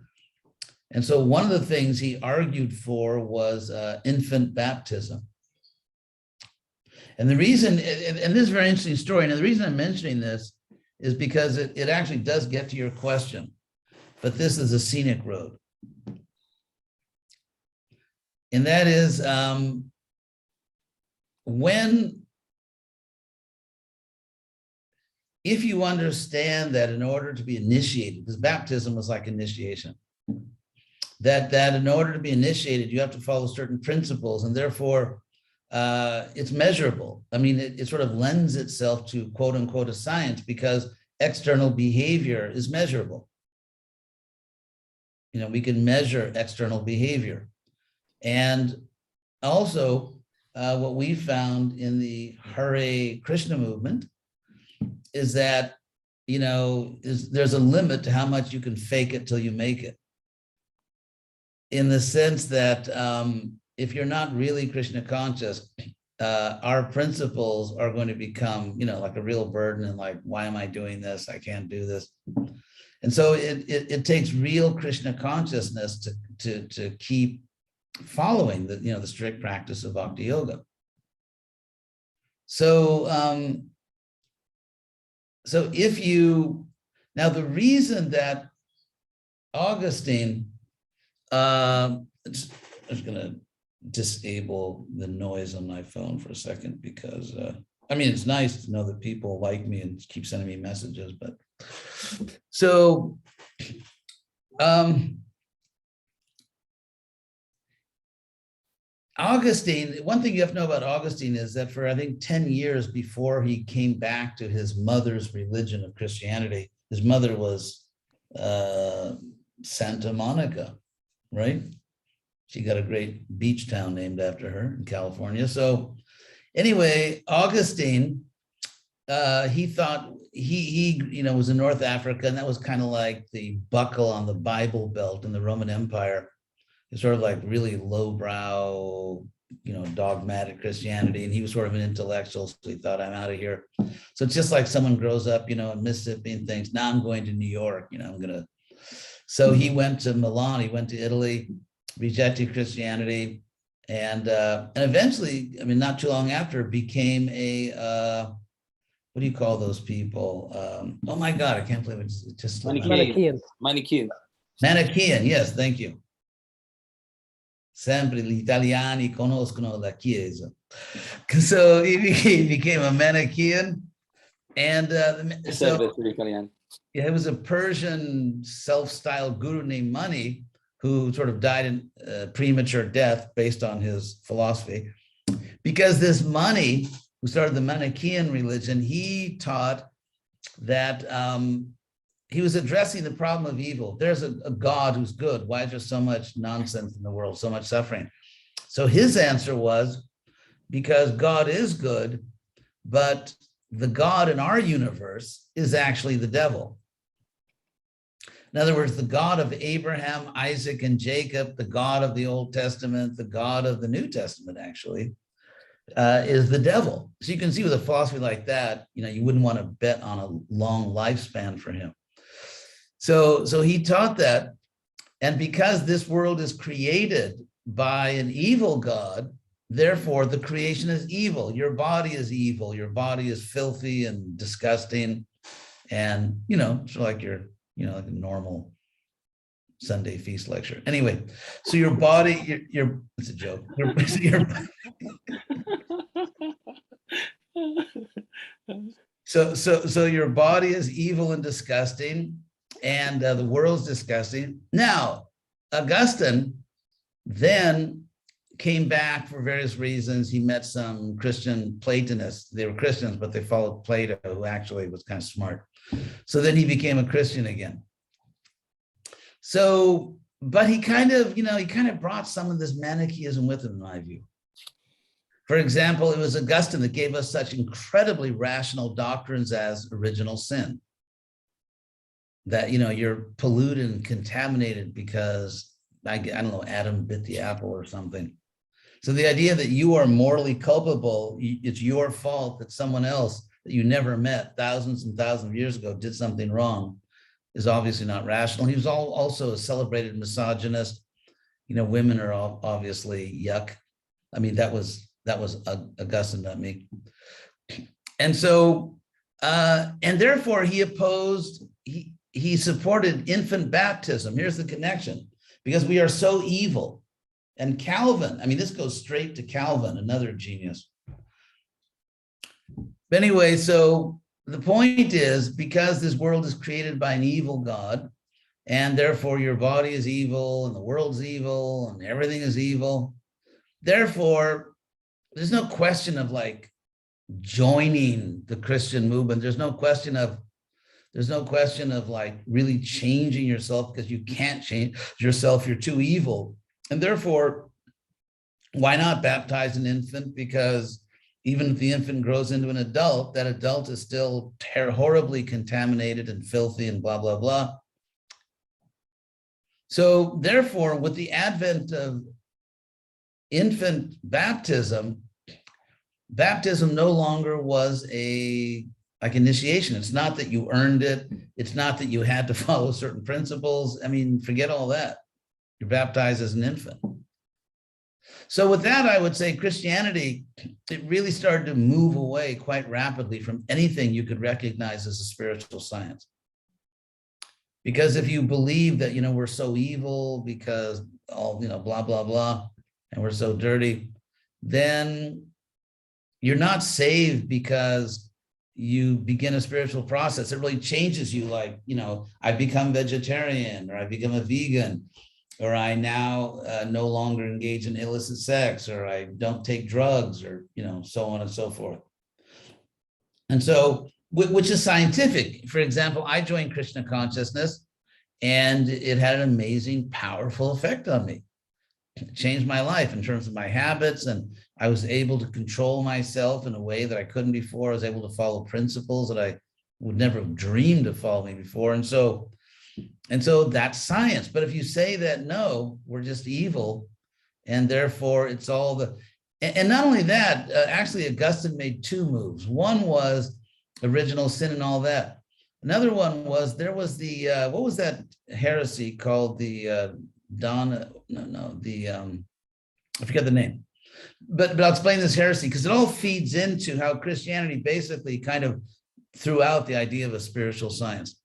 And so one of the things he argued for was infant baptism. And the reason, and this is a very interesting story, and the reason I'm mentioning this is because it actually does get to your question, but this is a scenic road. And that is if you understand that in order to be initiated, because baptism was like initiation, that in order to be initiated, you have to follow certain principles, and therefore it's measurable. I mean, it sort of lends itself to quote unquote a science because external behavior is measurable. You know, we can measure external behavior. And also what we found in the Hare Krishna movement is that, you know, there's a limit to how much you can fake it till you make it. In the sense that if you're not really Krishna conscious, our principles are going to become, you know, like a real burden and like, why am I doing this? I can't do this. And so it takes real Krishna consciousness to keep following the, you know, the strict practice of bhakti-yoga. So, so if you, now the reason that Augustine, I'm just gonna disable the noise on my phone for a second because, I mean, it's nice to know that people like me and keep sending me messages, but so, Augustine, one thing you have to know about Augustine is that for, I think, 10 years before he came back to his mother's religion of Christianity, his mother was Santa Monica, right? She got a great beach town named after her in California. So anyway, Augustine, he thought he you know, was in North Africa, and that was kind of like the buckle on the Bible Belt in the Roman Empire. It's sort of like really lowbrow, you know, dogmatic Christianity. And he was sort of an intellectual, so he thought, I'm out of here. So it's just like someone grows up, you know, in Mississippi and thinks, now I'm going to New York, you know, I'm gonna. So he went to Milan, he went to Italy, rejected Christianity, and eventually, I mean, not too long after, became a, what do you call those people? Oh my God, I can't believe it just Manichaean. Manichaean, yes, thank you. Sempre gli italiani conoscono la Chiesa. So he became a Manichaean, and so yeah, it was a Persian self-styled guru named Mani who sort of died in premature death based on his philosophy. Because this Mani, who started the Manichaean religion, he taught that he was addressing the problem of evil. There's a God who's good. Why is there so much nonsense in the world, so much suffering? So his answer was, because God is good, but the God in our universe is actually the devil. In other words, the God of Abraham, Isaac, and Jacob, the God of the Old Testament, the God of the New Testament, actually, is the devil. So you can see with a philosophy like that, you know, you wouldn't want to bet on a long lifespan for him. So he taught that, and because this world is created by an evil God, therefore the creation is evil. Your body is evil. Your body is filthy and disgusting, and you know, it's like your, you know, like a normal Sunday feast lecture. Anyway, so your body, your it's a joke. So your body is evil and disgusting, and the world's disgusting. Now, Augustine then came back for various reasons. He met some Christian Platonists. They were Christians, but they followed Plato, who actually was kind of smart. So then he became a Christian again. So, but he kind of, you know, he kind of brought some of this Manichaeism with him, in my view. For example, it was Augustine that gave us such incredibly rational doctrines as original sin. that, you're polluted and contaminated because, I don't know, Adam bit the apple or something. So the idea that you are morally culpable, it's your fault that someone else that you never met thousands and thousands of years ago did something wrong, is obviously not rational. He was also a celebrated misogynist. Women are all obviously yuck. I mean, that was Augustine, not me. And so, and therefore he supported infant baptism. Here's the connection, because we are so evil. And Calvin, I mean, this goes straight to Calvin, another genius. But anyway, so the point is, because this world is created by an evil God, and therefore your body is evil, and the world's evil, and everything is evil, therefore, there's no question of like joining the Christian movement. There's no question of like really changing yourself, because you can't change yourself. You're too evil. And therefore, why not baptize an infant? Because even if the infant grows into an adult, that adult is still horribly contaminated and filthy and blah, blah, blah. So therefore, with the advent of infant baptism no longer was like initiation. It's not that you earned it. It's not that you had to follow certain principles. I mean, forget all that. You're baptized as an infant. So with that, I would say Christianity, it really started to move away quite rapidly from anything you could recognize as a spiritual science. Because if you believe that, we're so evil because all, blah, blah, blah, and we're so dirty, then you're not saved because you begin a spiritual process. It really changes you. Like, I become vegetarian, or I become a vegan, or I now no longer engage in illicit sex, or I don't take drugs, or, so on and so forth. And so, which is scientific. For example, I joined Krishna consciousness, and it had an amazing, powerful effect on me. It changed my life in terms of my habits, and I was able to control myself in a way that I couldn't before. I was able to follow principles that I would never have dreamed of following before. And so that's science. But if you say that, no, we're just evil, and therefore it's all and not only that, actually Augustine made two moves. One was original sin and all that. Another one was, there was the, what was that heresy called? I forget the name. But I'll explain this heresy, because it all feeds into how Christianity basically kind of threw out the idea of a spiritual science.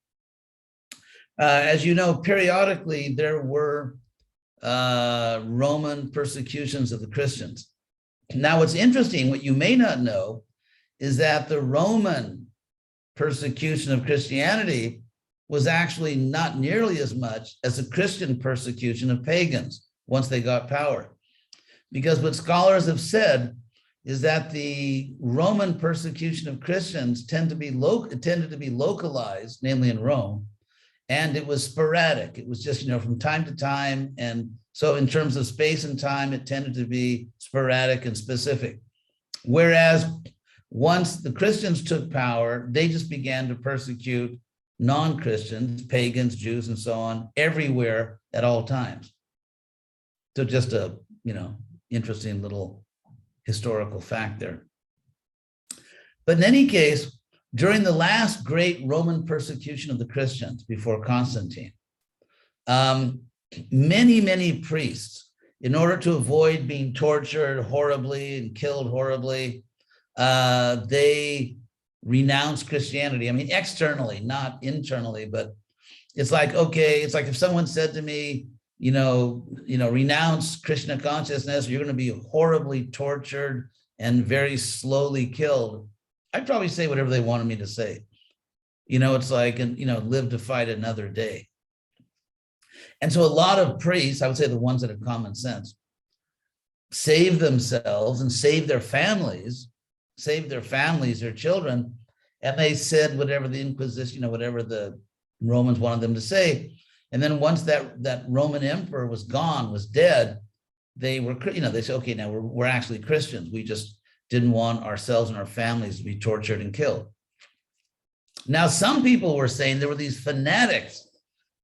As you know, periodically there were Roman persecutions of the Christians. Now, what's interesting, what you may not know, is that the Roman persecution of Christianity was actually not nearly as much as the Christian persecution of pagans once they got power. Because what scholars have said is that the Roman persecution of Christians tended to be localized, namely in Rome, and it was sporadic. It was just, from time to time. And so in terms of space and time, it tended to be sporadic and specific. Whereas once the Christians took power, they just began to persecute non-Christians, pagans, Jews, and so on, everywhere at all times. So just a, interesting little historical fact there. But in any case, during the last great Roman persecution of the Christians before Constantine, many priests, in order to avoid being tortured horribly and killed horribly, they renounced Christianity. I mean, externally, not internally, but it's like, okay, it's like if someone said to me, renounce Krishna consciousness, you're going to be horribly tortured and very slowly killed. I'd probably say whatever they wanted me to say. It's like, live to fight another day. And so a lot of priests, I would say the ones that have common sense, save themselves and save their families, their children, and they said whatever the Inquisition, whatever the Romans wanted them to say. And then once that Roman emperor was gone, was dead, they were, they said, okay, now we're actually Christians. We just didn't want ourselves and our families to be tortured and killed. Now, some people were saying there were these fanatics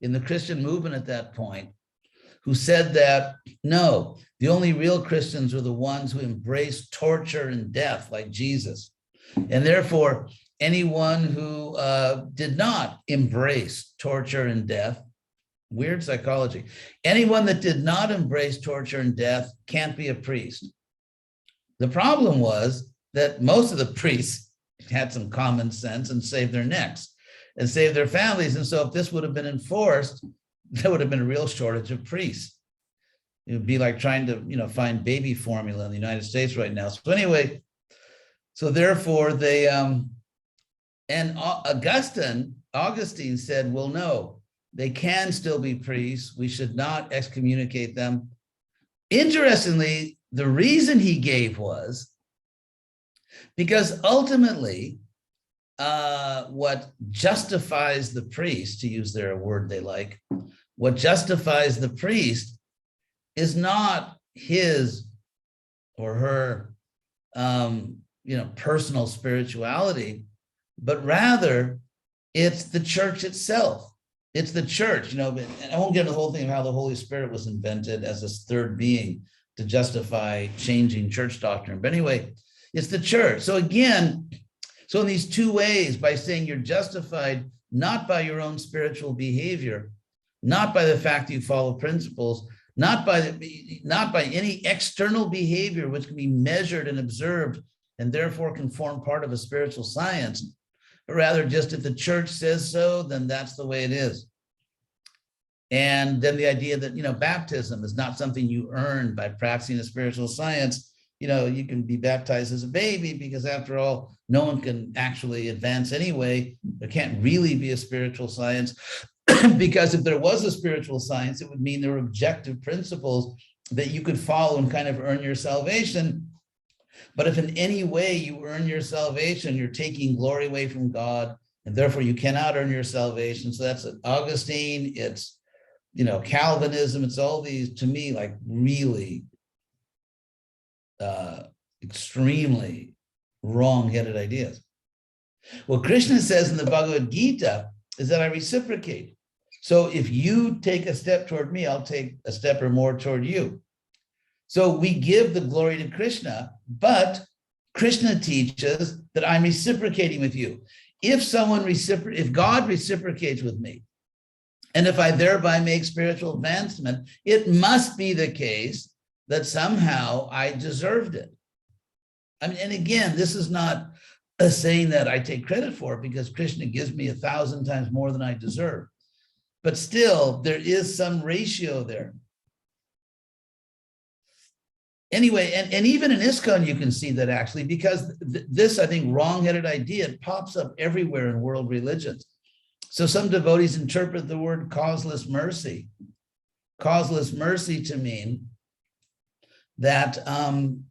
in the Christian movement at that point who said that, no, the only real Christians were the ones who embraced torture and death like Jesus. And therefore, anyone who did not embrace torture and death, weird psychology, anyone that did not embrace torture and death can't be a priest. The problem was that most of the priests had some common sense and saved their necks and saved their families. And so if this would have been enforced, there would have been a real shortage of priests. It would be like trying to, find baby formula in the United States right now. So anyway, so therefore they, and Augustine said, well, no, they can still be priests. We should not excommunicate them. Interestingly, the reason he gave was because ultimately, what justifies the priest, to use their word they like, what justifies the priest is not his or her, personal spirituality, but rather it's the church itself. It's the church, and I won't get into the whole thing of how the Holy Spirit was invented as this third being to justify changing church doctrine. But anyway, it's the church. So again, so in these two ways, by saying you're justified not by your own spiritual behavior, not by the fact that you follow principles, not by any external behavior which can be measured and observed and therefore can form part of a spiritual science, but rather just if the church says so, then that's the way it is. And then the idea that, baptism is not something you earn by practicing a spiritual science. You can be baptized as a baby because after all, no one can actually advance anyway. There can't really be a spiritual science because if there was a spiritual science, it would mean there were objective principles that you could follow and kind of earn your salvation. But if in any way you earn your salvation, you're taking glory away from God, and therefore you cannot earn your salvation. So that's Augustine, it's, Calvinism, it's all these, to me, like really extremely wrong-headed ideas. What Krishna says in the Bhagavad Gita is that I reciprocate. So if you take a step toward me, I'll take a step or more toward you. So we give the glory to Krishna, but Krishna teaches that I'm reciprocating with you. If God reciprocates with me, and if I thereby make spiritual advancement, it must be the case that somehow I deserved it. And again, this is not a saying that I take credit for because Krishna gives me 1,000 times more than I deserve. But still, there is some ratio there. Anyway, and even in ISKCON, you can see that actually, because this, I think, wrong-headed idea, it pops up everywhere in world religions. So some devotees interpret the word causeless mercy to mean that,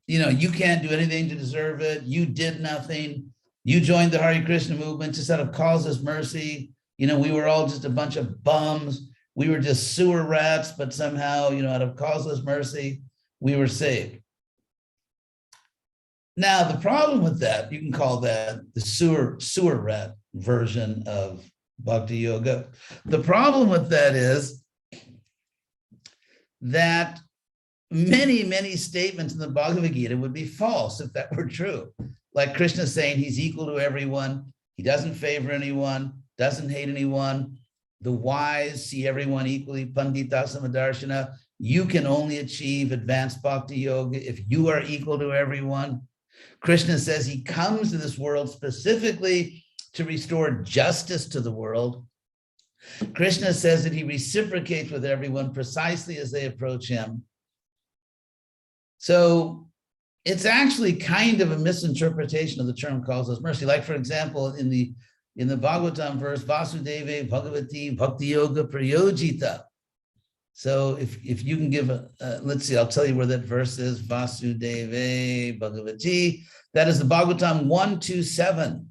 you can't do anything to deserve it. You did nothing. You joined the Hare Krishna movement just out of causeless mercy. We were all just a bunch of bums. We were just sewer rats, but somehow, out of causeless mercy, we were saved. Now, the problem with that, you can call that the sewer rat version of bhakti-yoga. The problem with that is that many, many statements in the Bhagavad Gita would be false if that were true. Like Krishna saying he's equal to everyone, he doesn't favor anyone, doesn't hate anyone. The wise see everyone equally, pandita samadarshana. You can only achieve advanced bhakti yoga if you are equal to everyone. Krishna says he comes to this world specifically to restore justice to the world. Krishna says that he reciprocates with everyone precisely as they approach him. So it's actually kind of a misinterpretation of the term causeless mercy. Like, for example, in the Bhagavatam verse, Vasudeve Bhagavati Bhakti-yoga Prayojita. So if you can give let's see, I'll tell you where that verse is, Vasudeve Bhagavati. That is the Bhagavatam 127.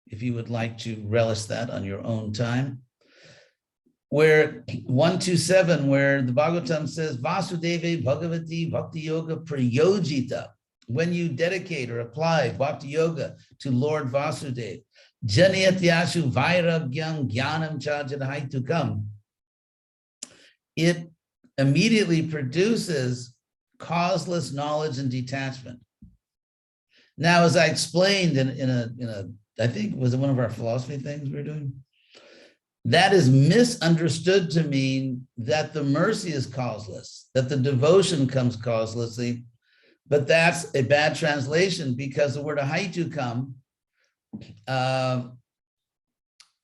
If you would like to relish that on your own time. Where 127, where the Bhagavatam says, Vasudeve Bhagavati Bhakti-yoga Prayojita. When you dedicate or apply Bhakti-yoga to Lord Vasudeva, Janayatyashu vairagyam jnanam cha janahaitukam. It immediately produces causeless knowledge and detachment. Now, as I explained in a I think, was it one of our philosophy things we were doing? That is misunderstood to mean that the mercy is causeless, that the devotion comes causelessly, but that's a bad translation because the word ahaitukam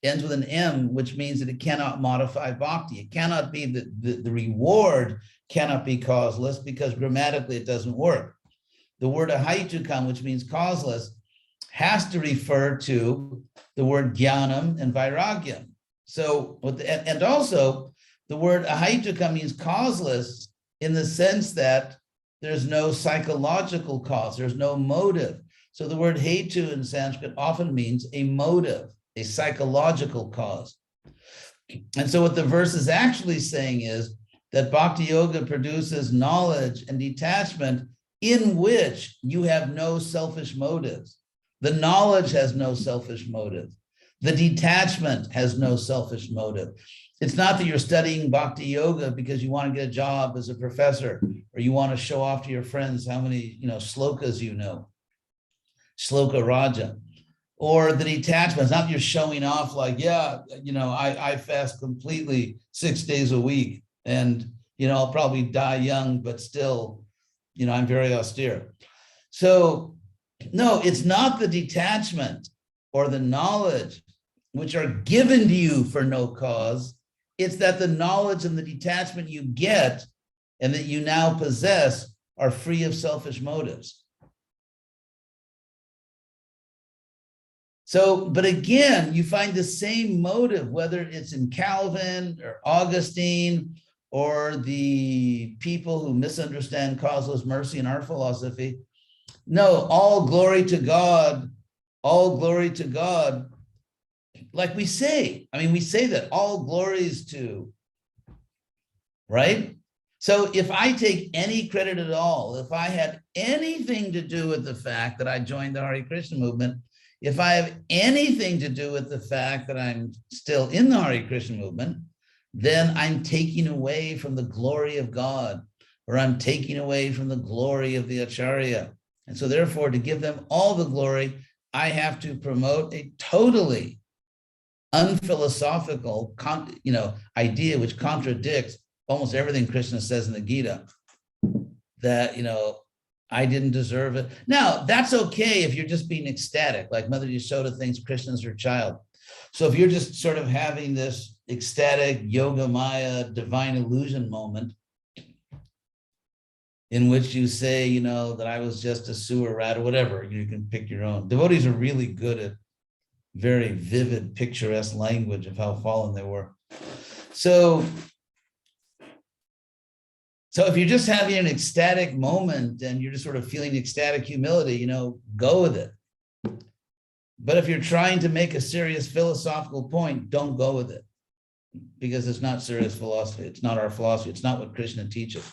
ends with an M, which means that it cannot modify bhakti. It cannot be the reward cannot be causeless because grammatically it doesn't work. The word ahaitukam, which means causeless, has to refer to the word jnanam and vairagyam. So, and also the word ahaitukam means causeless in the sense that there's no psychological cause, there's no motive. So the word hetu in Sanskrit often means a motive, a psychological cause. And so what the verse is actually saying is that bhakti-yoga produces knowledge and detachment in which you have no selfish motives. The knowledge has no selfish motive. The detachment has no selfish motive. It's not that you're studying bhakti-yoga because you want to get a job as a professor or you want to show off to your friends how many slokas you know, shloka raja. Or the detachment, it's not that you're showing off like, yeah, I fast completely 6 days a week and, I'll probably die young, but still, I'm very austere. So no, it's not the detachment or the knowledge which are given to you for no cause. It's that the knowledge and the detachment you get and that you now possess are free of selfish motives. So, but again, you find the same motive, whether it's in Calvin or Augustine or the people who misunderstand causeless mercy in our philosophy. No, all glory to God, all glory to God. Like we say, we say that all glories to, right? So if I take any credit at all, if I had anything to do with the fact that I joined the Hare Krishna movement, if I have anything to do with the fact that I'm still in the Hare Krishna movement, then I'm taking away from the glory of God, or I'm taking away from the glory of the Acharya. And so therefore, to give them all the glory, I have to promote a totally unphilosophical, idea which contradicts almost everything Krishna says in the Gita, that, I didn't deserve it. Now, that's okay if you're just being ecstatic, like Mother Yashoda thinks Krishna's her child. So if you're just sort of having this ecstatic yoga maya divine illusion moment in which you say, that I was just a sewer rat or whatever, you can pick your own. Devotees are really good at very vivid, picturesque language of how fallen they were. So if you're just having an ecstatic moment and you're just sort of feeling ecstatic humility, go with it. But if you're trying to make a serious philosophical point, don't go with it, because it's not serious philosophy. It's not our philosophy. It's not what Krishna teaches.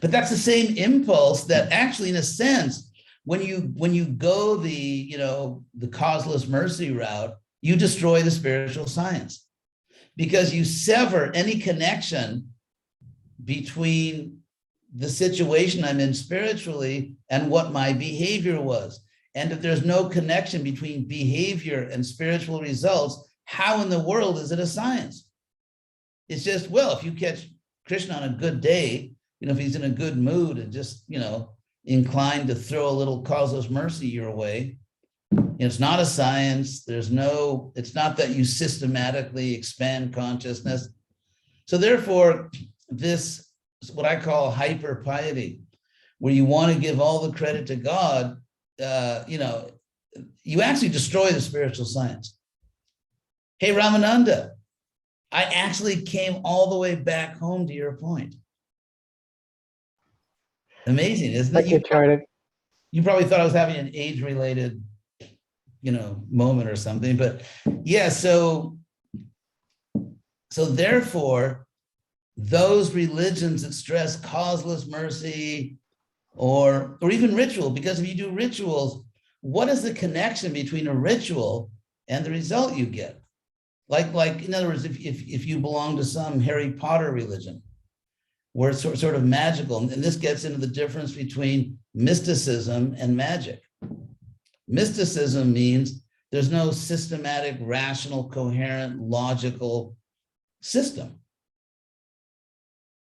But that's the same impulse that actually, in a sense, when you go the causeless mercy route, you destroy the spiritual science, because you sever any connection between the situation I'm in spiritually and what my behavior was. And if there's no connection between behavior and spiritual results, how in the world is it a science? It's just, well, if you catch Krishna on a good day, if he's in a good mood and just, inclined to throw a little causeless mercy your way, it's not a science. It's not that you systematically expand consciousness. So therefore, this is what I call hyper piety, where you want to give all the credit to God, you actually destroy the spiritual science. Hey, Ramananda, I actually came all the way back home to your point. Amazing, isn't it? You probably thought I was having an age-related, moment or something, but yeah. So therefore, those religions that stress causeless mercy, or even ritual, because if you do rituals, what is the connection between a ritual and the result you get? Like in other words, if you belong to some Harry Potter religion, where it's sort of magical, and this gets into the difference between mysticism and magic. Mysticism means there's no systematic, rational, coherent, logical system.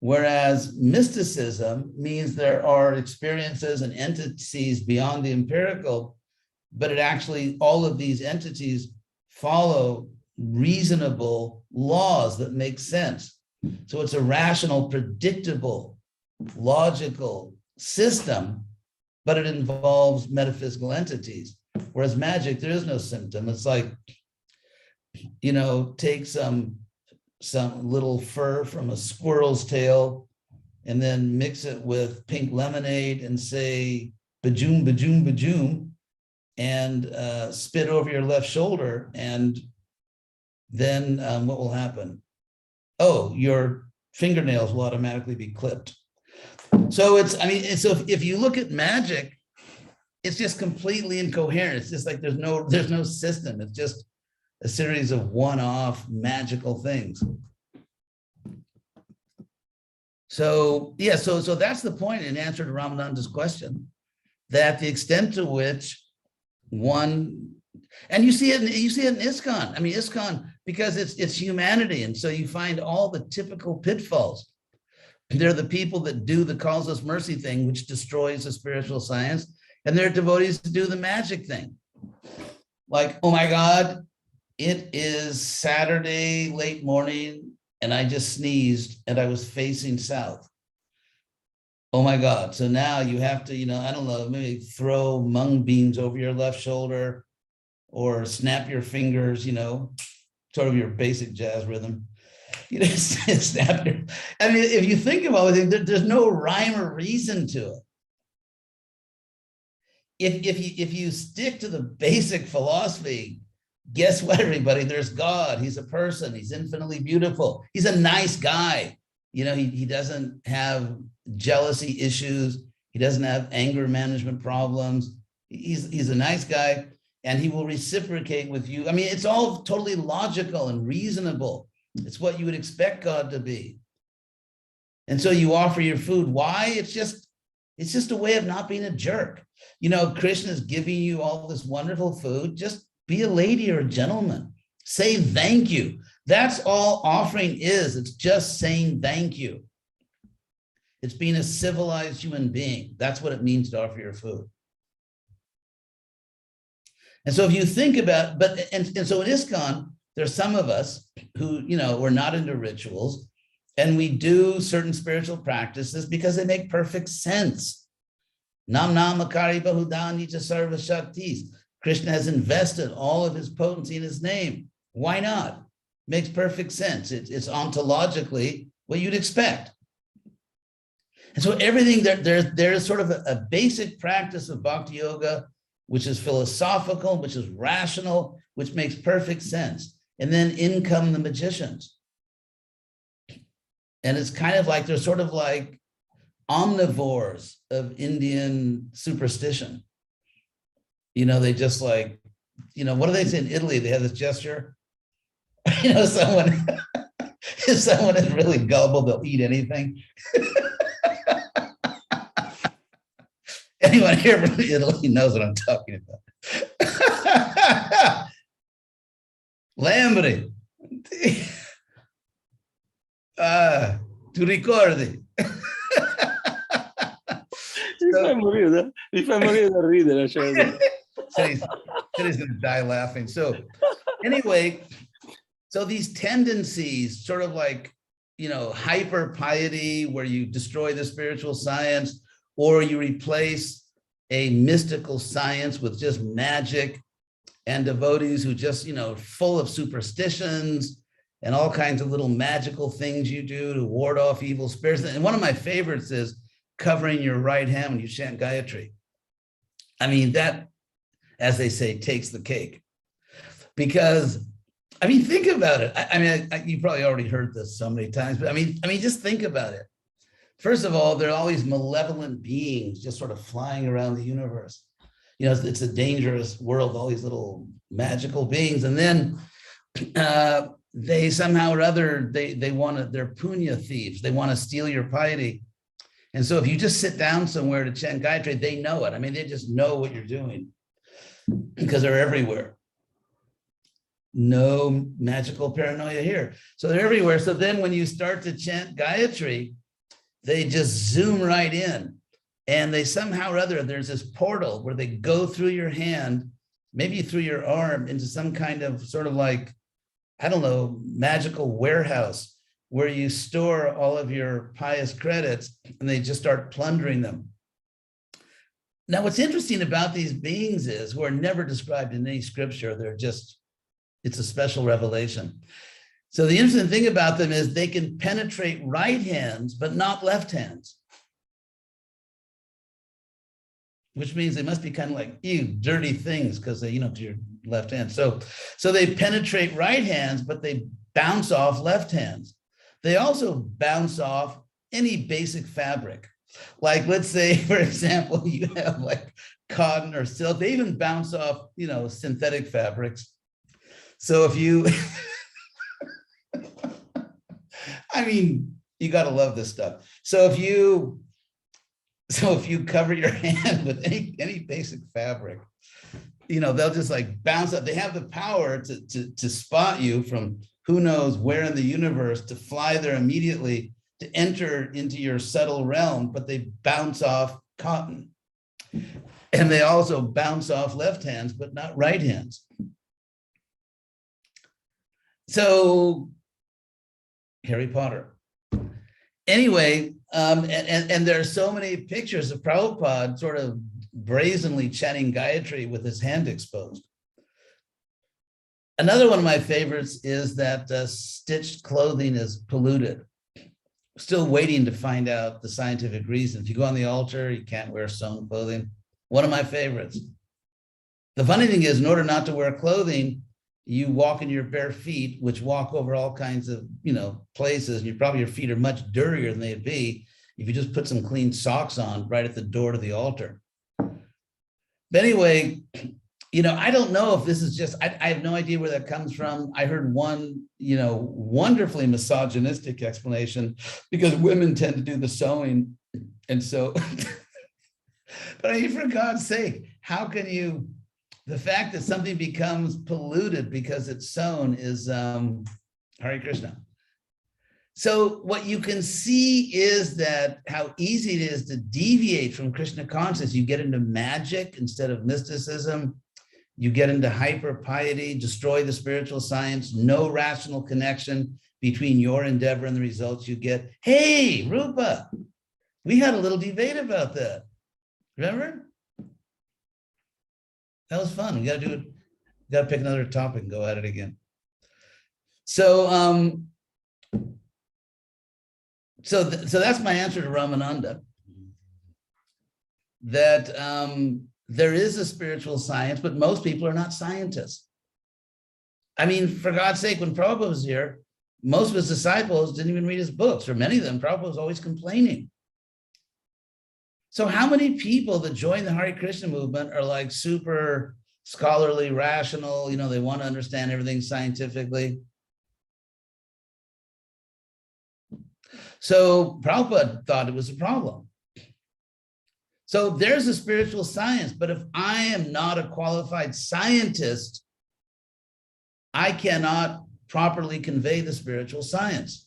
Whereas mysticism means there are experiences and entities beyond the empirical, but it actually, all of these entities follow reasonable laws that make sense. So it's a rational, predictable, logical system, but it involves metaphysical entities. Whereas magic, there is no symptom. It's like, you know, take some little fur from a squirrel's tail and then mix it with pink lemonade and say, bajoom, bajoom, bajoom, and spit over your left shoulder. And then what will happen? Oh, your fingernails will automatically be clipped. So it's, I mean, so if you look at magic, it's just completely incoherent. It's just like there's no system. It's just a series of one-off magical things. So yeah, so that's the point in answer to Ramananda's question, that the extent to which one, and you see it in ISKCON. I mean, ISKCON, because it's humanity, and so you find all the typical pitfalls. They're the people that do the causeless mercy thing, which destroys the spiritual science, and they're devotees to do the magic thing. Like, oh my God, it is Saturday late morning, and I just sneezed, and I was facing south. Oh my God, so now you have to, you know, I don't know, maybe throw mung beans over your left shoulder or snap your fingers, you know, sort of your basic jazz rhythm. You know, snap your, I mean, if you think about it, there's no rhyme or reason to it. If you stick to the basic philosophy, guess what, everybody? There's God. He's a person. He's infinitely beautiful. He's a nice guy. You know, he doesn't have jealousy issues. He doesn't have anger management problems. He's a nice guy, and he will reciprocate with you. I mean, it's all totally logical and reasonable. It's what you would expect God to be. And so you offer your food. Why? It's just a way of not being a jerk. You know, Krishna is giving you all this wonderful food. Just be a lady or a gentleman. Say thank you. That's all offering is. It's just saying thank you. It's being a civilized human being. That's what it means to offer your food. And so if you think about, and so in ISKCON, there's some of us who, you know, we're not into rituals, and we do certain spiritual practices because they make perfect sense. Nam nam akari bahudani cha sarva shaktis. Krishna has invested all of his potency in his name. Why not? Makes perfect sense. It's ontologically what you'd expect. And so everything, there's sort of a basic practice of bhakti-yoga, which is philosophical, which is rational, which makes perfect sense. And then in come the magicians. And it's kind of like, they're sort of like omnivores of Indian superstition. You know, they just like, you know, what do they say in Italy? They have this gesture. You know, if someone is really gullible, they'll eat anything. Anyone here from Italy knows what I'm talking about. Lambri. Tu ricordi? Mi fai morire da ridere. Cioè. He's going to die laughing. So anyway, so these tendencies, sort of like, you know, hyper piety, where you destroy the spiritual science, or you replace a mystical science with just magic, and devotees who just, you know, full of superstitions and all kinds of little magical things you do to ward off evil spirits. And one of my favorites is covering your right hand when you chant Gayatri. I mean, that, as they say, takes the cake. Because, I mean, think about it. I mean, you probably already heard this so many times, but I mean, just think about it. First of all, there are all these malevolent beings just sort of flying around the universe. it's a dangerous world, all these little magical beings. And then they somehow or other, they're punya thieves. They want to steal your piety. And so if you just sit down somewhere to chant Gayatri, they know it. I mean, they just know what you're doing because they're everywhere. No magical paranoia here. So they're everywhere. So then when you start to chant Gayatri, they just zoom right in. And they somehow or other, there's this portal where they go through your hand, maybe through your arm, into some kind of sort of like, I don't know, magical warehouse where you store all of your pious credits, and they just start plundering them. Now, what's interesting about these beings is, who are never described in any scripture, it's a special revelation. So the interesting thing about them is they can penetrate right hands, but not left hands. Which means they must be kind of like, ew, dirty things, because they, to your left hand. So they penetrate right hands, but they bounce off left hands. They also bounce off any basic fabric. Like, let's say, for example, you have like cotton or silk. They even bounce off, synthetic fabrics. So if you, I mean, you got to love this stuff. So if you cover your hand with any basic fabric, they'll just like bounce up. They have the power to spot you from who knows where in the universe, to fly there immediately, to enter into your subtle realm, but they bounce off cotton. And they also bounce off left hands, but not right hands. So, Harry Potter. Anyway, and there are so many pictures of Prabhupada sort of brazenly chanting Gayatri with his hand exposed. Another one of my favorites is that stitched clothing is polluted. Still waiting to find out the scientific reason. If you go on the altar, you can't wear sewn clothing. One of my favorites. The funny thing is, in order not to wear clothing, you walk in your bare feet, which walk over all kinds of, places. And your feet are much dirtier than they'd be if you just put some clean socks on right at the door to the altar. But anyway, I don't know if this is just, I have no idea where that comes from. I heard one, wonderfully misogynistic explanation, because women tend to do the sewing. And so, but I mean, for God's sake, how can you, the fact that something becomes polluted because it's sewn is Hare Krishna. So what you can see is that how easy it is to deviate from Krishna consciousness. You get into magic instead of mysticism. You get into hyper piety, destroy the spiritual science, no rational connection between your endeavor and the results you get. Hey, Rupa, we had a little debate about that. Remember? That was fun. We got to do it. Got to pick another topic and go at it again. So, so that's my answer to Ramananda. That there is a spiritual science, but most people are not scientists. I mean, for God's sake, when Prabhupada was here, most of his disciples didn't even read his books, or many of them. Prabhupada was always complaining. So how many people that join the Hare Krishna movement are like super scholarly, rational, they want to understand everything scientifically? So Prabhupada thought it was a problem. So there's a spiritual science, but if I am not a qualified scientist, I cannot properly convey the spiritual science.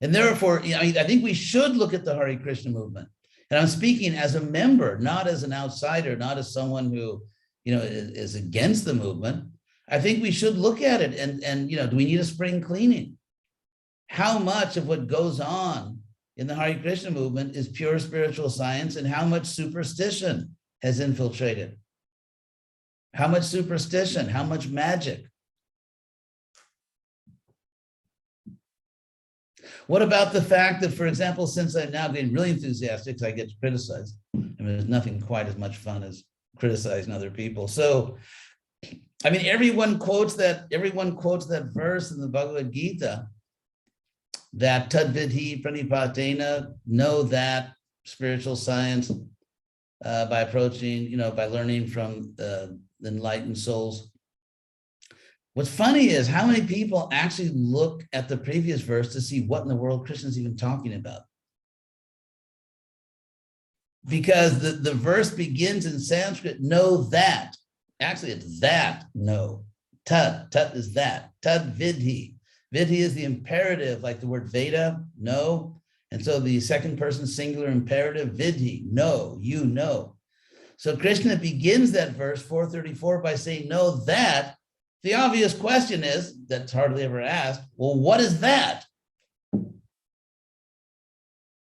And therefore, I think we should look at the Hare Krishna movement. And I'm speaking as a member, not as an outsider, not as someone who, is against the movement. I think we should look at it and do we need a spring cleaning? How much of what goes on in the Hare Krishna movement is pure spiritual science, and how much superstition has infiltrated? How much superstition? How much magic? What about the fact that, for example, since I'm now getting really enthusiastic, I get criticized. I mean, there's nothing quite as much fun as criticizing other people. So, I mean, everyone quotes that verse in the Bhagavad Gita, that tadvidhi pranipatena, know that spiritual science, by approaching, by learning from the enlightened souls. What's funny is how many people actually look at the previous verse to see what in the world Krishna's even talking about. Because the verse begins in Sanskrit, know that. Actually, it's that, know. Tad is that. Tad vidhi. Vidhi is the imperative, like the word Veda, know. And so the second person singular imperative, vidhi, know, you know. So Krishna begins that verse 434 by saying, know that. The obvious question is, that's hardly ever asked, well, what is that?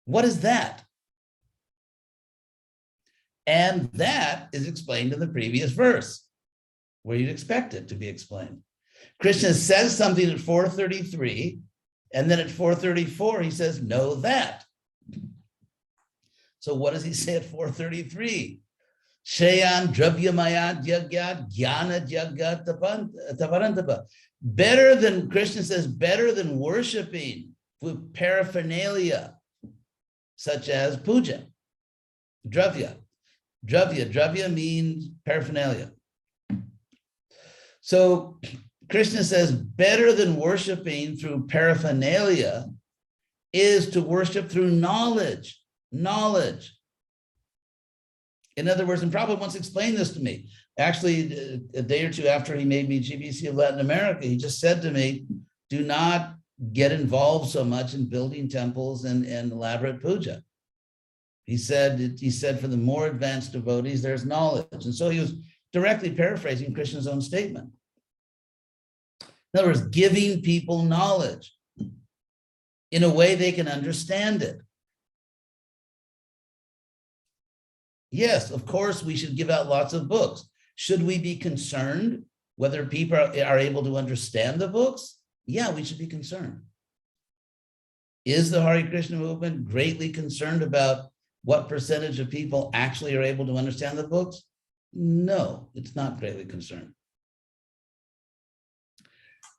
What is that? And that is explained in the previous verse, where you'd expect it to be explained. Krishna says something at 433, and then at 434, he says, know that. So what does he say at 433? Shayan dravyamaya jagat jnana jagat taparantapa. Better than, Krishna says, better than worshiping with paraphernalia, such as puja, dravya. Dravya means paraphernalia. So Krishna says better than worshiping through paraphernalia is to worship through knowledge. Knowledge. In other words, and Prabhupada once explained this to me. Actually, a day or two after he made me GBC of Latin America, he just said to me, do not get involved so much in building temples and elaborate puja. He said, for the more advanced devotees, there's knowledge. And so he was directly paraphrasing Krishna's own statement. In other words, giving people knowledge in a way they can understand it. Yes, of course, we should give out lots of books. Should we be concerned whether people are able to understand the books? Yeah, we should be concerned. Is the Hare Krishna movement greatly concerned about what percentage of people actually are able to understand the books? No, it's not greatly concerned.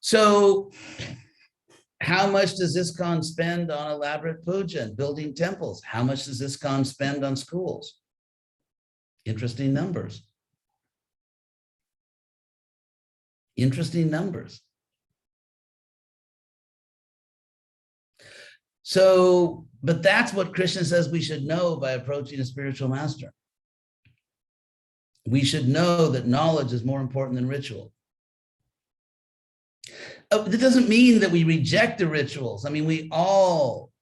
So how much does ISKCON spend on elaborate puja and building temples? How much does ISKCON spend on schools? Interesting numbers. Interesting numbers. So, but that's what Krishna says we should know by approaching a spiritual master. We should know that knowledge is more important than ritual. That doesn't mean that we reject the rituals. I mean, we all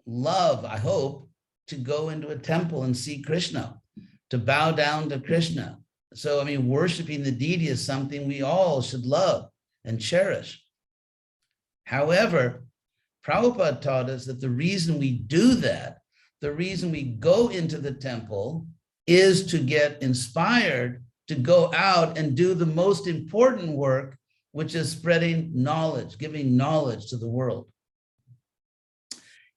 love, I hope, to go into a temple and see Krishna, to bow down to Krishna. So, I mean, worshiping the deity is something we all should love and cherish. However, Prabhupada taught us that the reason we do that, the reason we go into the temple, is to get inspired to go out and do the most important work, which is spreading knowledge, giving knowledge to the world.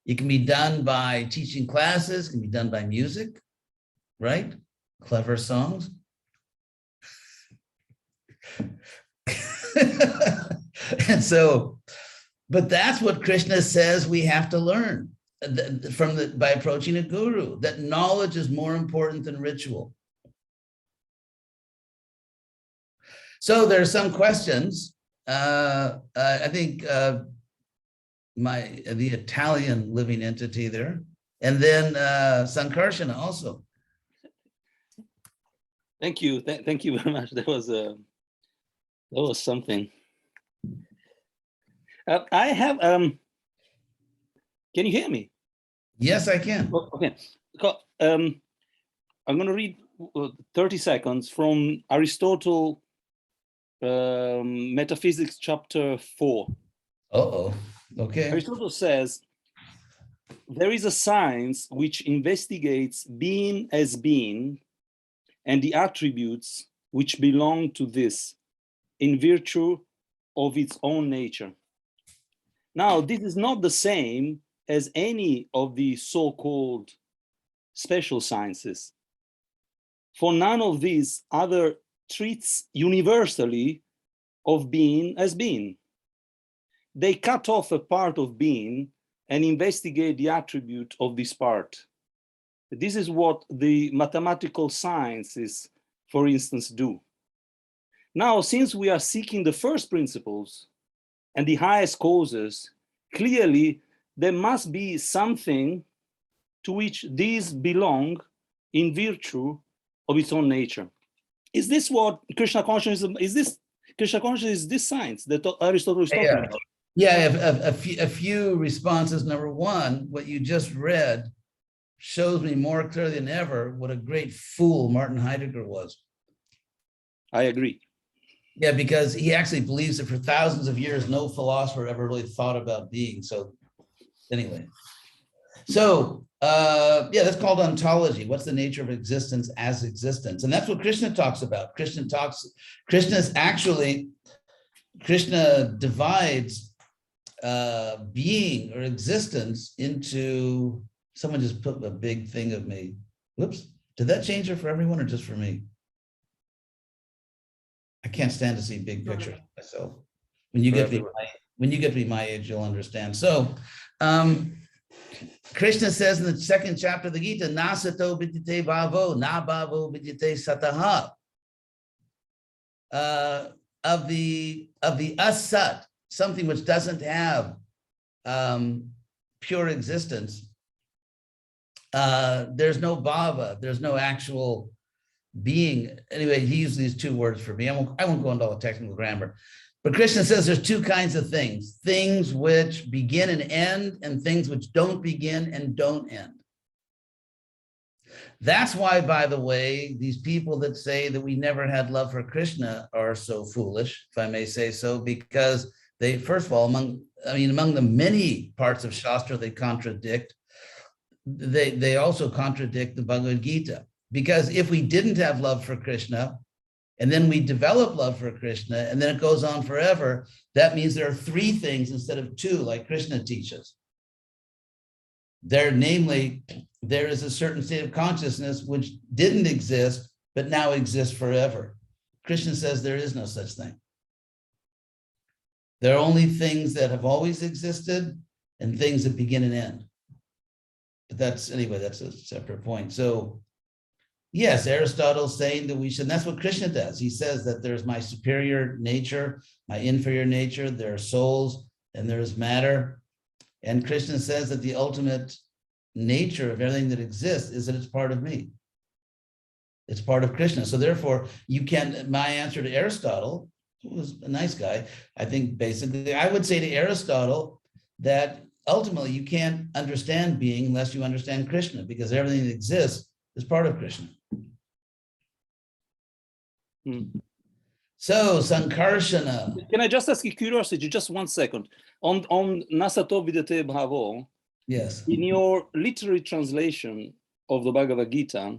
It can be done by teaching classes, it can be done by music, right? Clever songs. And so, but that's what Krishna says we have to learn by approaching a guru, that knowledge is more important than ritual. So there are some questions. I think the Italian living entity there, and then Sankarshana also. Thank you. Thank you very much. That was something. I have, can you hear me? Yes, I can. Okay. I'm going to read 30 seconds from Aristotle, Metaphysics, chapter 4. Uh-oh. Okay. Aristotle says, there is a science which investigates being as being and the attributes which belong to this in virtue of its own nature. Now, this is not the same as any of the so-called special sciences, for none of these other treats universally of being as being. They cut off a part of being and investigate the attribute of this part. This is what the mathematical sciences, for instance, do. Now, since we are seeking the first principles and the highest causes, clearly there must be something to which these belong in virtue of its own nature. Is this what Krishna consciousness is? This Krishna consciousness is this science that Aristotle is talking about? Yeah, a few responses. Number one, what you just read shows me more clearly than ever what a great fool Martin Heidegger was. I agree. Yeah, because he actually believes that for thousands of years, no philosopher ever really thought about being. So anyway, so yeah, that's called ontology. What's the nature of existence as existence? And that's what Krishna talks about. Krishna divides being or existence into, someone just put a big thing of me. Whoops, did that change it for everyone or just for me? I can't stand to see big pictures of myself. When you get to be my age, you'll understand. So Krishna says in the second chapter of the Gita, nasato vidyate bhavo, na bhavo vidyate sataha. Of the asat, something which doesn't have pure existence, there's no bhava, there's no actual being. Anyway, he used these two words for me. I won't go into all the technical grammar, but Krishna says there's two kinds of things which begin and end, and things which don't begin and don't end. That's why, by the way, these people that say that we never had love for Krishna are so foolish, if I may say so, because they, first of all, among the many parts of Shastra they contradict, they also contradict the Bhagavad Gita. Because if we didn't have love for Krishna, and then we develop love for Krishna, and then it goes on forever, that means there are three things instead of two, like Krishna teaches. Namely, there is a certain state of consciousness which didn't exist, but now exists forever. Krishna says there is no such thing. There are only things that have always existed and things that begin and end. But that's a separate point. So yes, Aristotle's saying that we should, and that's what Krishna does. He says that there's my superior nature, my inferior nature, there are souls, and there's matter. And Krishna says that the ultimate nature of everything that exists is that it's part of me. It's part of Krishna. So therefore, my answer to Aristotle, who was a nice guy, I think basically, I would say to Aristotle that ultimately you can't understand being unless you understand Krishna, because everything that exists is part of Krishna. So Sankarshana. Can I just ask you curiosity, just 1 second? On nasato vidyate bhavo, Yes. in your literary translation of the Bhagavad Gita,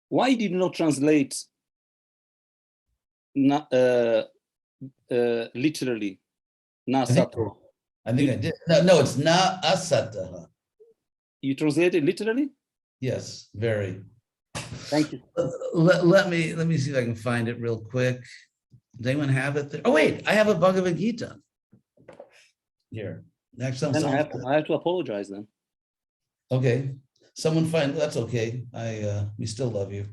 why did you not translate literally nasato? I think I did. No, it's na asataha. You translated literally? Yes, very. Thank you. Let me see if I can find it real quick. Does anyone have it there? Oh wait, I have a Bhagavad Gita here. Next time, I have to apologize then. okay. Someone find, that's okay. We still love you.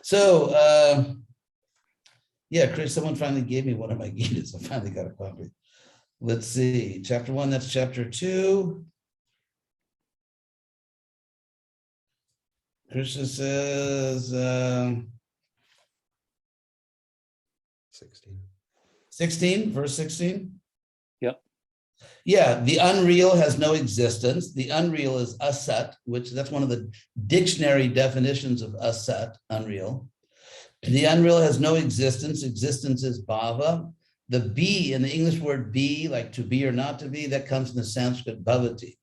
So yeah, Chris, someone finally gave me one of my Gitas. I finally got a copy. Let's see, chapter 1, that's chapter 2. Krishna says 16, verse 16. Yep. Yeah, the unreal has no existence. The unreal is asat, which that's one of the dictionary definitions of asat, unreal. The unreal has no existence. Existence is bhava. The be in the English word be, like to be or not to be, that comes from the Sanskrit bhavati.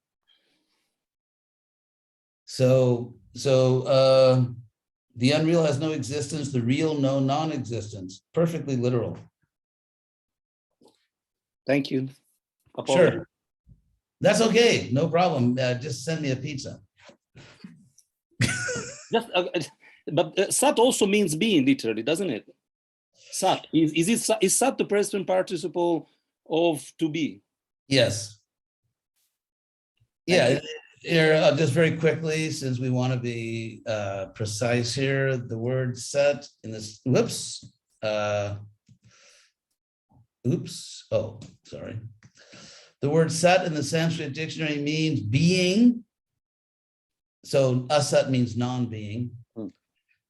So the unreal has no existence, the real no non-existence. Perfectly literal. Thank you. Sure. That's okay, no problem. Just send me a pizza. But sat also means being, literally, doesn't it? Sat. Is sat the present participle of to be? Yes. Yeah, Here, just very quickly, since we want to be precise here, the word set in this, oh, sorry. The word sat in the Sanskrit dictionary means being. So asat means non-being.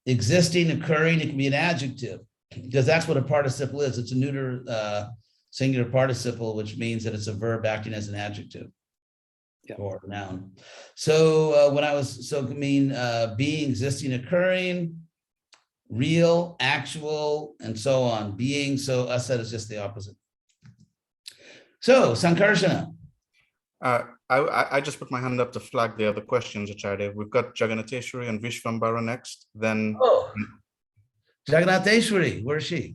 Existing, occurring, it can be an adjective, because that's what a participle is. It's a neuter singular participle, which means that it's a verb acting as an adjective. Yeah. Or noun. So being, existing, occurring, real, actual, and so on. Being, so asat is just the opposite. So Sankarsana. I just put my hand up to flag the other questions, Acharya. We've got Jagannateshwari and Vishvambara next. Then Jagannateshwari, where is she?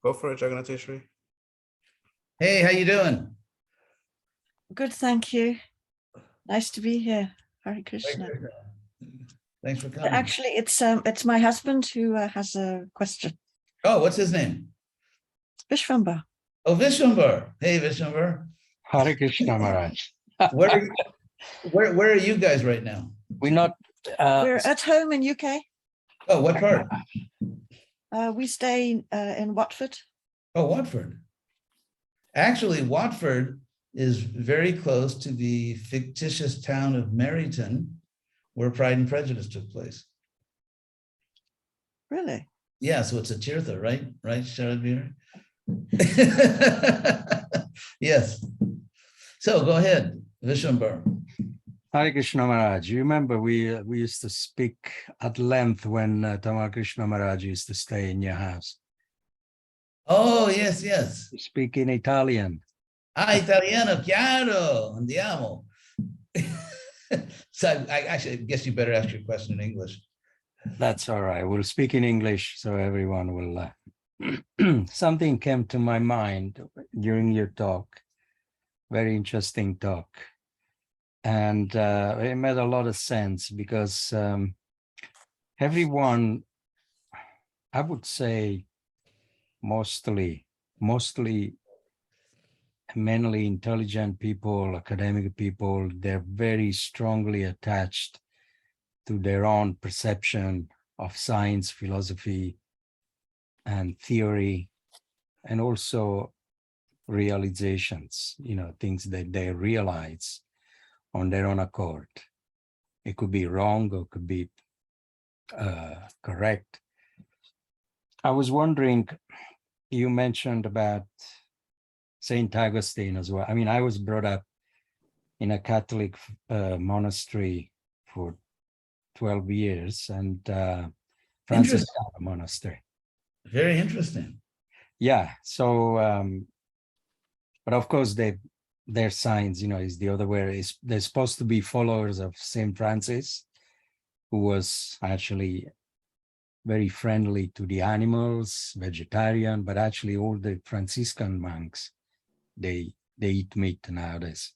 Go for it, Jagannateshwari. Hey, how you doing? Good, thank you. Nice to be here. Hare Krishna. Thanks for coming. Actually, it's my husband who has a question. Oh, what's his name? Vishvambara. Oh, Vishvambara. Hey, Vishvambara. Hare Krishna Maharaj. Where are you guys right now? We're not. We're at home in UK. Oh, what part? We stay in Watford. Oh, Watford. Actually, Watford is very close to the fictitious town of Meryton, where Pride and Prejudice took place. Really? Yeah, so it's a Tirtha, right? Right, Sharadvir? Yes. So go ahead, Vishvambara. Hare Krishna Maharaj. You remember we used to speak at length when Tamal Krishna Maharaj used to stay in your house. Oh, yes, yes. We speak in Italian. Ah, italiano, chiaro, andiamo. So I guess you better ask your question in English. That's all right. We'll speak in English so everyone will. Something came to my mind during your talk. Very interesting talk. And it made a lot of sense because everyone, I would say mostly mentally intelligent people, academic people, they're very strongly attached to their own perception of science, philosophy, and theory, and also realizations, things that they realize on their own accord. It could be wrong or could be correct. I was wondering, you mentioned about Saint Augustine as well. I mean, I was brought up in a Catholic monastery for 12 years and Franciscan monastery. Very interesting. Yeah. So, but of course, their signs, is the other way. They're supposed to be followers of Saint Francis, who was actually very friendly to the animals, vegetarian, but actually all the Franciscan monks, they eat meat nowadays.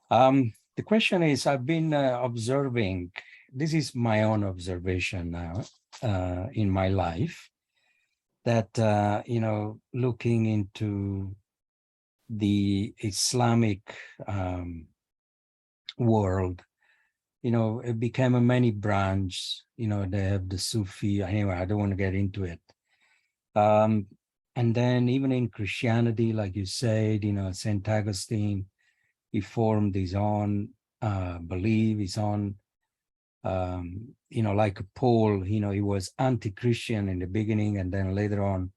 The question is, I've been observing, this is my own observation now in my life, that, looking into the Islamic world, it became a many branch, they have the Sufi, anyway, I don't want to get into it. And then even in Christianity, like you said, St. Augustine, he formed his own belief, his own, like Paul, he was anti-Christian in the beginning, and then later on,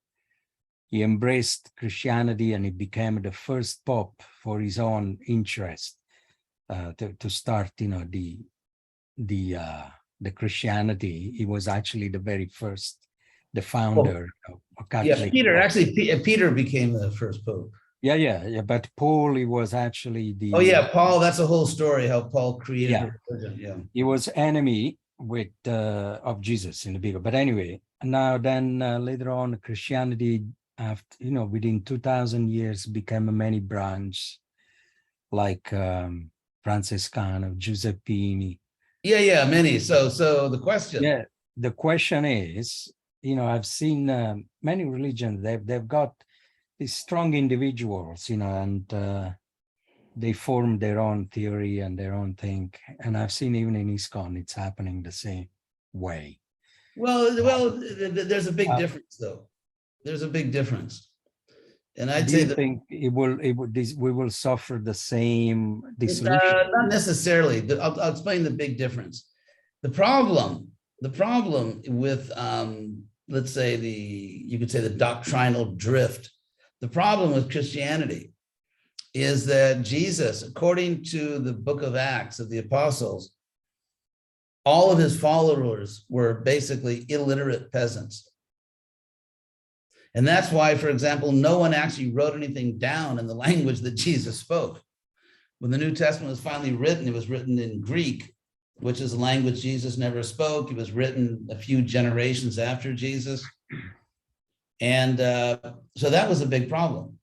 he embraced Christianity and he became the first pope for his own interest to start, the Christianity. He was actually the very first, the founder of Catholic. Yeah, Peter became the first pope. Yeah. But Paul, he was actually the. Oh yeah, Paul. That's a whole story. How Paul created the religion. Yeah, he was enemy with of Jesus in the beginning. But anyway, now then later on, Christianity, after within 2,000 years, became a many branch, like Franciscan, Giuseppini. Yeah, many. So the question. Yeah, the question is, I've seen many religions. They've got these strong individuals, and they form their own theory and their own thing. And I've seen even in ISKCON, it's happening the same way. Well, there's a big Uh, difference, though. There's a big difference. And I'd Do say you that think we will suffer the same dissolution? not necessarily. I'll explain the big difference. The problem with, let's say you could say the doctrinal drift. The problem with Christianity is that Jesus, according to the book of Acts of the Apostles, all of his followers were basically illiterate peasants. And that's why, for example, no one actually wrote anything down in the language that Jesus spoke. When the New Testament was finally written, it was written in Greek, which is a language Jesus never spoke. It was written a few generations after Jesus. And so that was a big problem.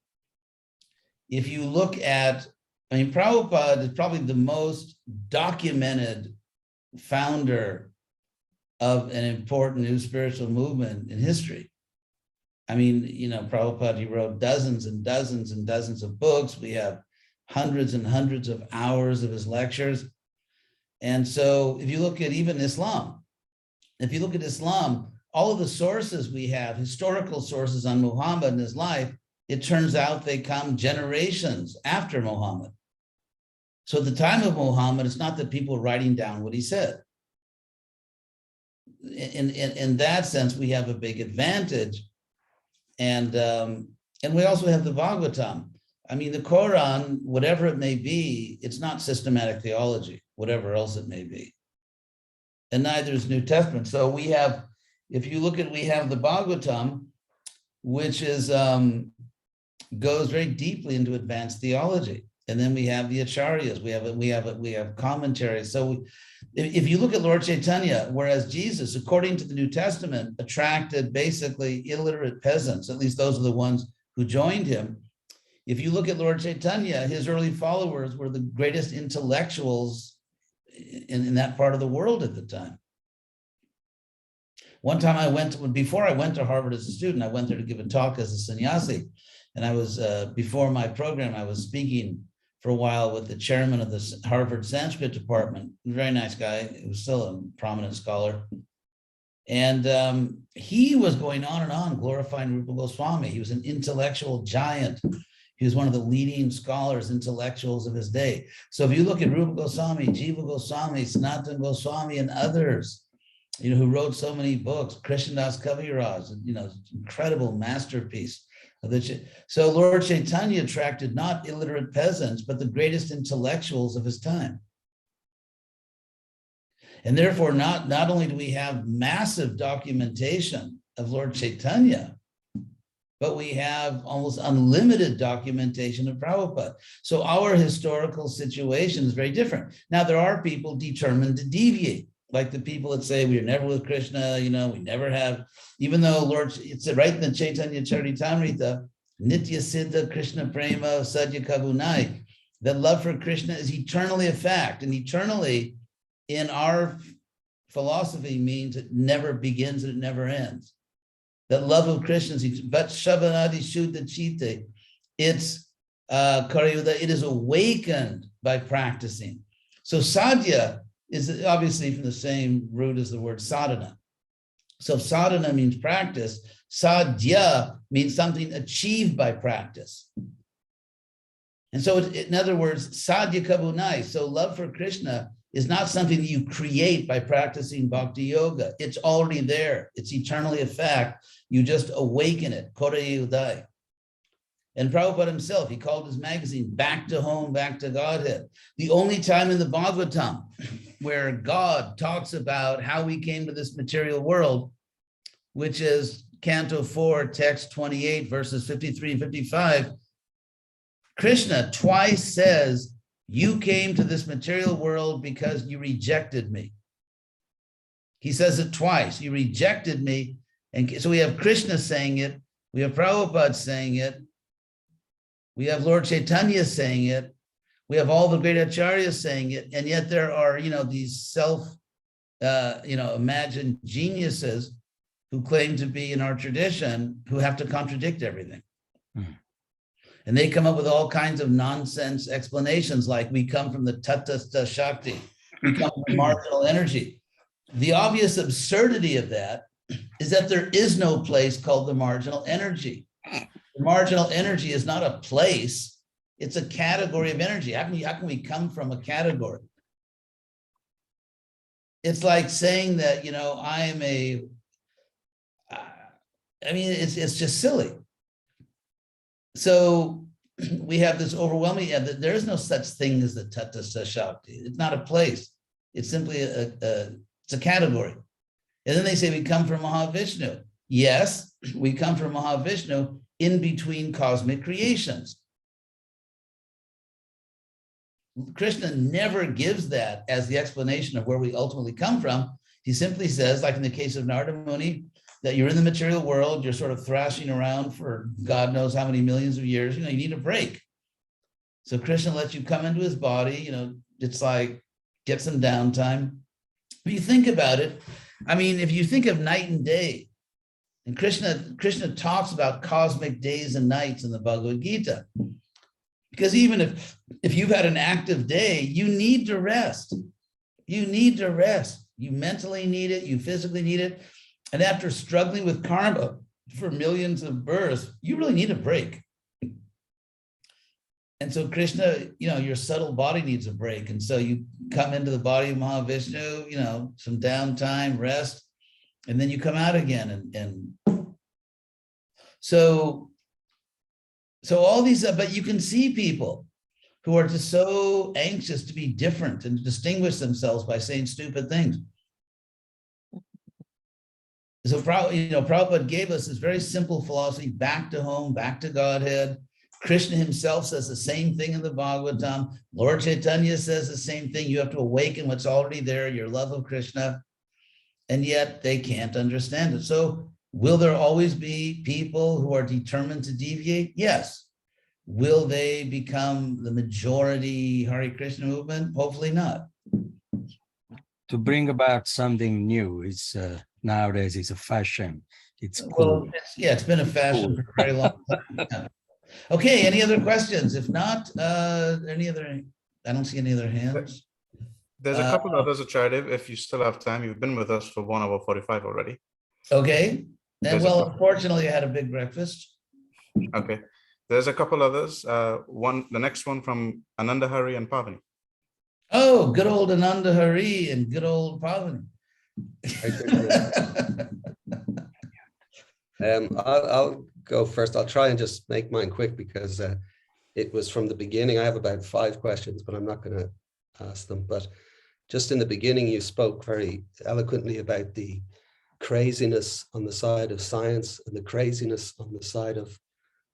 If you look at, Prabhupada is probably the most documented founder of an important new spiritual movement in history. Prabhupada, he wrote dozens and dozens and dozens of books. We have hundreds and hundreds of hours of his lectures. And so if you look at even Islam, all of the sources we have, historical sources on Muhammad and his life, it turns out they come generations after Muhammad. So at the time of Muhammad, it's not that people are writing down what he said. In that sense, we have a big advantage. And we also have the Bhagavatam. The Quran, whatever it may be, it's not systematic theology, whatever else it may be. And neither is New Testament. So we have, if you look at, we have the Bhagavatam, which is goes very deeply into advanced theology. And then we have the Acharyas, we have commentaries. So if you look at Lord Chaitanya, whereas Jesus, according to the New Testament, attracted basically illiterate peasants, at least those are the ones who joined him. If you look at Lord Chaitanya, his early followers were the greatest intellectuals in that part of the world at the time. One time before I went to Harvard as a student, I went there to give a talk as a sannyasi. And I was, before my program, I was speaking for a while with the chairman of the Harvard Sanskrit department, very nice guy, he was still a prominent scholar. And he was going on and on glorifying Rupa Goswami. He was an intellectual giant. He was one of the leading scholars, intellectuals of his day. So if you look at Rupa Goswami, Jiva Goswami, Sanatana Goswami, and others, who wrote so many books, Krishnadas Kaviraj, incredible masterpiece. So Lord Chaitanya attracted not illiterate peasants, but the greatest intellectuals of his time. And therefore, not only do we have massive documentation of Lord Chaitanya, but we have almost unlimited documentation of Prabhupada. So our historical situation is very different. Now, there are people determined to deviate, like the people that say we are never with Krishna, we never have, even though it's right in the Chaitanya Charitamrita, Nitya Siddha Krishna Prema Sadhya Kabunai, that love for Krishna is eternally a fact, and eternally in our philosophy means it never begins and it never ends. That love of Krishna is, but Shavanadi Shuddha Chite, it's it is awakened by practicing. So sadhya is obviously from the same root as the word sadhana. So sadhana means practice. Sadhya means something achieved by practice. And so in other words, sadhya kabunai, so love for Krishna is not something that you create by practicing bhakti-yoga. It's already there. It's eternally a fact. You just awaken it. Koraye udai. And Prabhupada himself, he called his magazine Back to Home, Back to Godhead. The only time in the Bhagavatam where God talks about how we came to this material world, which is Canto 4, text 28, verses 53 and 55, Krishna twice says, you came to this material world because you rejected me. He says it twice, you rejected me. And so we have Krishna saying it, we have Prabhupada saying it, we have Lord Chaitanya saying it, we have all the great acharyas saying it, and yet there are, these imagined geniuses who claim to be in our tradition who have to contradict everything. And they come up with all kinds of nonsense explanations like we come from the Tatastha Shakti, we come from marginal energy. The obvious absurdity of that is that there is no place called the marginal energy. The marginal energy is not a place, it's a category of energy. How can we come from a category? It's like saying that, I am it's just silly. So we have this overwhelming, there is no such thing as the Tatastha Shakti. It's not a place. It's simply it's a category. And then they say we come from Mahavishnu. Yes, we come from Mahavishnu in between cosmic creations. Krishna never gives that as the explanation of where we ultimately come from. He simply says, like in the case of Narada Muni, that you're in the material world, you're sort of thrashing around for God knows how many millions of years, you need a break. So Krishna lets you come into his body, it's like, get some downtime. If you think about it, if you think of night and day, and Krishna talks about cosmic days and nights in the Bhagavad Gita, because even if you've had an active day, you need to rest. You need to rest. You mentally need it, you physically need it. And after struggling with karma for millions of births, you really need a break. And so Krishna, your subtle body needs a break. And so you come into the body of Mahavishnu, some downtime, rest, and then you come out again. And so all these, but you can see people who are just so anxious to be different and distinguish themselves by saying stupid things. So Prabhupada gave us this very simple philosophy, back to home, back to Godhead. Krishna himself says the same thing in the Bhagavatam. Lord Chaitanya says the same thing. You have to awaken what's already there, your love of Krishna. And yet they can't understand it. So will there always be people who are determined to deviate? Yes. Will they become the majority Hare Krishna movement? Hopefully not. To bring about something new is nowadays it's a fashion. It's cool. Well, it's been a fashion for a very long time. Yeah. Okay, any other questions? If not, I don't see any other hands. There's a couple others, Acharya, if you still have time. You've been with us for 1 hour 45 already. Okay, and unfortunately, I had a big breakfast. Okay, there's a couple others. The next one from Ananda Hari and Pavani. Oh, good old Ananda Hari and good old Pavani. I'll go first. I'll try and just make mine quick because it was from the beginning. I have about 5 questions, but I'm not going to ask them. But just in the beginning, you spoke very eloquently about the craziness on the side of science and the craziness on the side of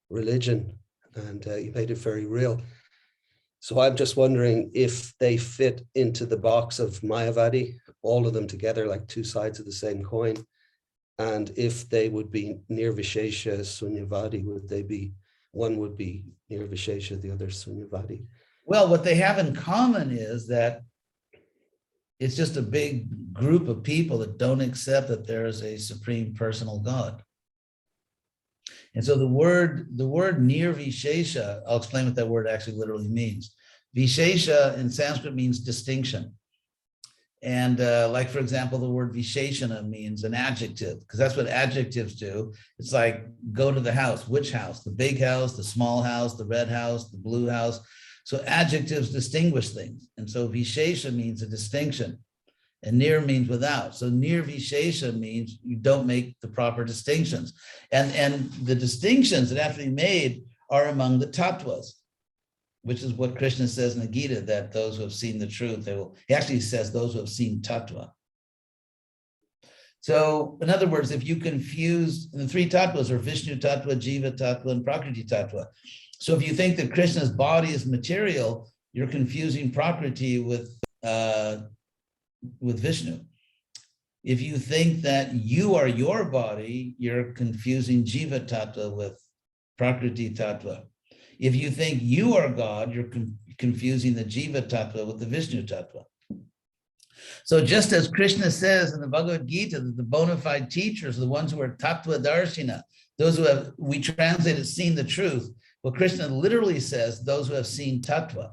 religion, and you made it very real. So I'm just wondering if they fit into the box of Mayavadi, all of them together like 2 sides of the same coin, and if they would be Nirvishesha, Sunyavadi, would they be, one would be Nirvishesha, the other Sunyavadi? Well, what they have in common is that it's just a big group of people that don't accept that there is a supreme personal God. And so the word Nirvishesha, I'll explain what that word actually literally means. Vishesha in Sanskrit means distinction. And like, for example, the word Visheshana means an adjective, because that's what adjectives do. It's like, go to the house. Which house? The big house, the small house, the red house, the blue house. So adjectives distinguish things. And so Vishesha means a distinction. And Nir means without. So Nirvishesha means you don't make the proper distinctions. And the distinctions that have to be made are among the tattvas, which is what Krishna says in the Gita, that those who have seen the truth, he actually says those who have seen tattva. So in other words, if you confuse, the 3 tattvas are Vishnu tattva, Jiva tattva, and Prakriti tattva. So if you think that Krishna's body is material, you're confusing Prakriti with Vishnu. If you think that you are your body, you're confusing Jiva tattva with Prakriti tattva. If you think you are God, you're confusing the Jiva tattva with the Vishnu tattva. So just as Krishna says in the Bhagavad Gita that the bona fide teachers are the ones who are tattva darshina, those who have, we translate as seen the truth, Well, Krishna literally says those who have seen tattva,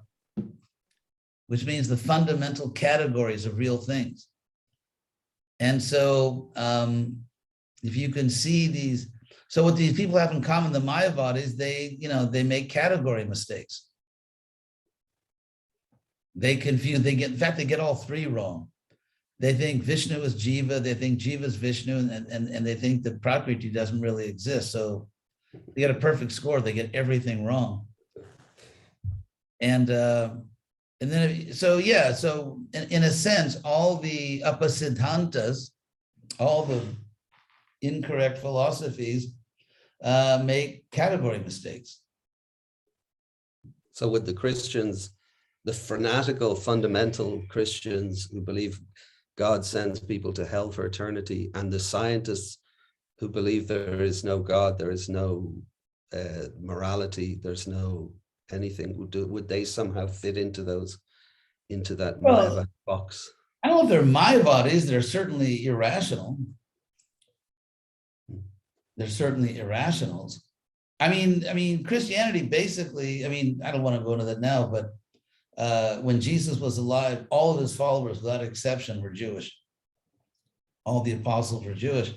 which means the fundamental categories of real things. And so if you can see these, so what these people have in common, the Mayavadis, they make category mistakes. They confuse, in fact, they get all three wrong. They think Vishnu is Jiva, they think Jiva is Vishnu, and they think that Prakriti doesn't really exist. So they get a perfect score, they get everything wrong. And then, so yeah, so in a sense, all the apasiddhantas, all the incorrect philosophies make category mistakes. So with the Christians, the fanatical, fundamental Christians who believe God sends people to hell for eternity, and the scientists who believe there is no God, there is no morality, there's no anything, would they somehow fit into that Mayavad box? I don't know if they're Mayavadis, they're certainly irrational. They're certainly irrationals. I mean, Christianity basically, I don't want to go into that now, but when Jesus was alive, all of his followers, without exception, were Jewish. All the apostles were Jewish.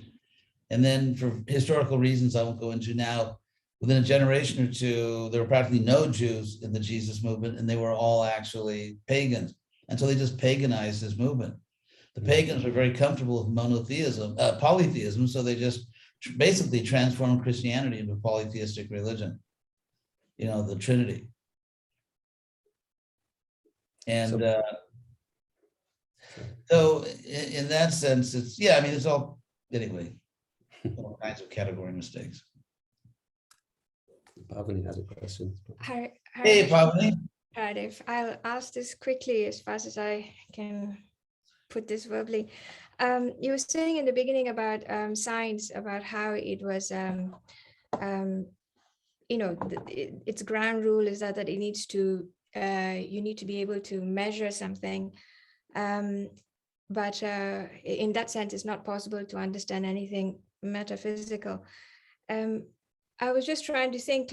And then for historical reasons I won't go into now, within a generation or two, there were practically no Jews in the Jesus movement, and they were all actually pagans. And so they just paganized his movement. The pagans were very comfortable with monotheism, polytheism, so they just basically transformed Christianity into a polytheistic religion, the Trinity. And so in that sense, it's all, anyway, all kinds of category mistakes. Pavani has a question. Hey, Pavani. If I'll ask this quickly as fast as I can put this verbally. You were saying in the beginning about science, about how it was, its ground rule is that it needs to, you need to be able to measure something. But in that sense, it's not possible to understand anything metaphysical. I was just trying to think,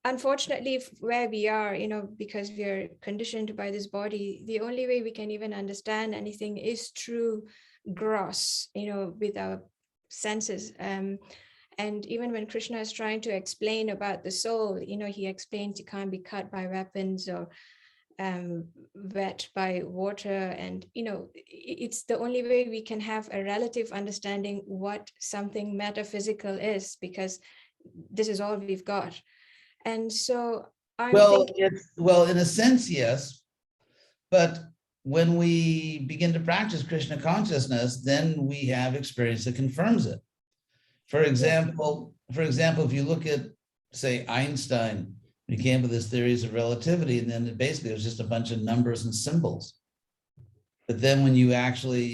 unfortunately, where we are, because we are conditioned by this body, the only way we can even understand anything is through gross, with our senses. And even when Krishna is trying to explain about the soul, he explains it can't be cut by weapons or wet by water. And, it's the only way we can have a relative understanding what something metaphysical is, because this is all we've got. And so I'm thinking, in a sense, yes. But when we begin to practice Krishna consciousness, then we have experience that confirms it. For example, if you look at, say, Einstein, he came up with his theories of relativity, and then basically it was just a bunch of numbers and symbols. But then when you actually,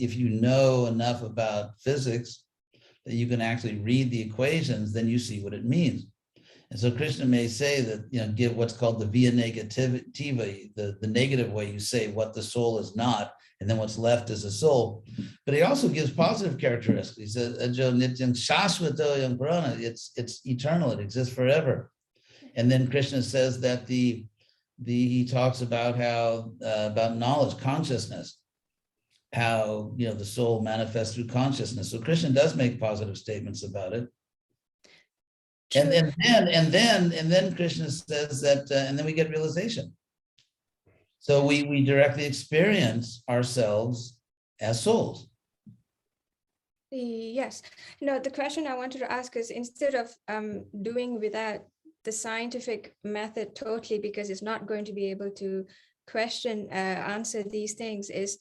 if you know enough about physics that you can actually read the equations, then you see what it means. And so Krishna may say that, give what's called the via negativa, the negative way you say what the soul is not, and then what's left is a soul. But he also gives positive characteristics. He says, it's eternal, it exists forever. And then Krishna says that he talks about how, about knowledge, consciousness, how, the soul manifests through consciousness. So Krishna does make positive statements about it. And then Krishna says that, and then we get realization. So we directly experience ourselves as souls. Yes. No, the question I wanted to ask is, instead of doing without the scientific method totally, because it's not going to be able to answer these things, is,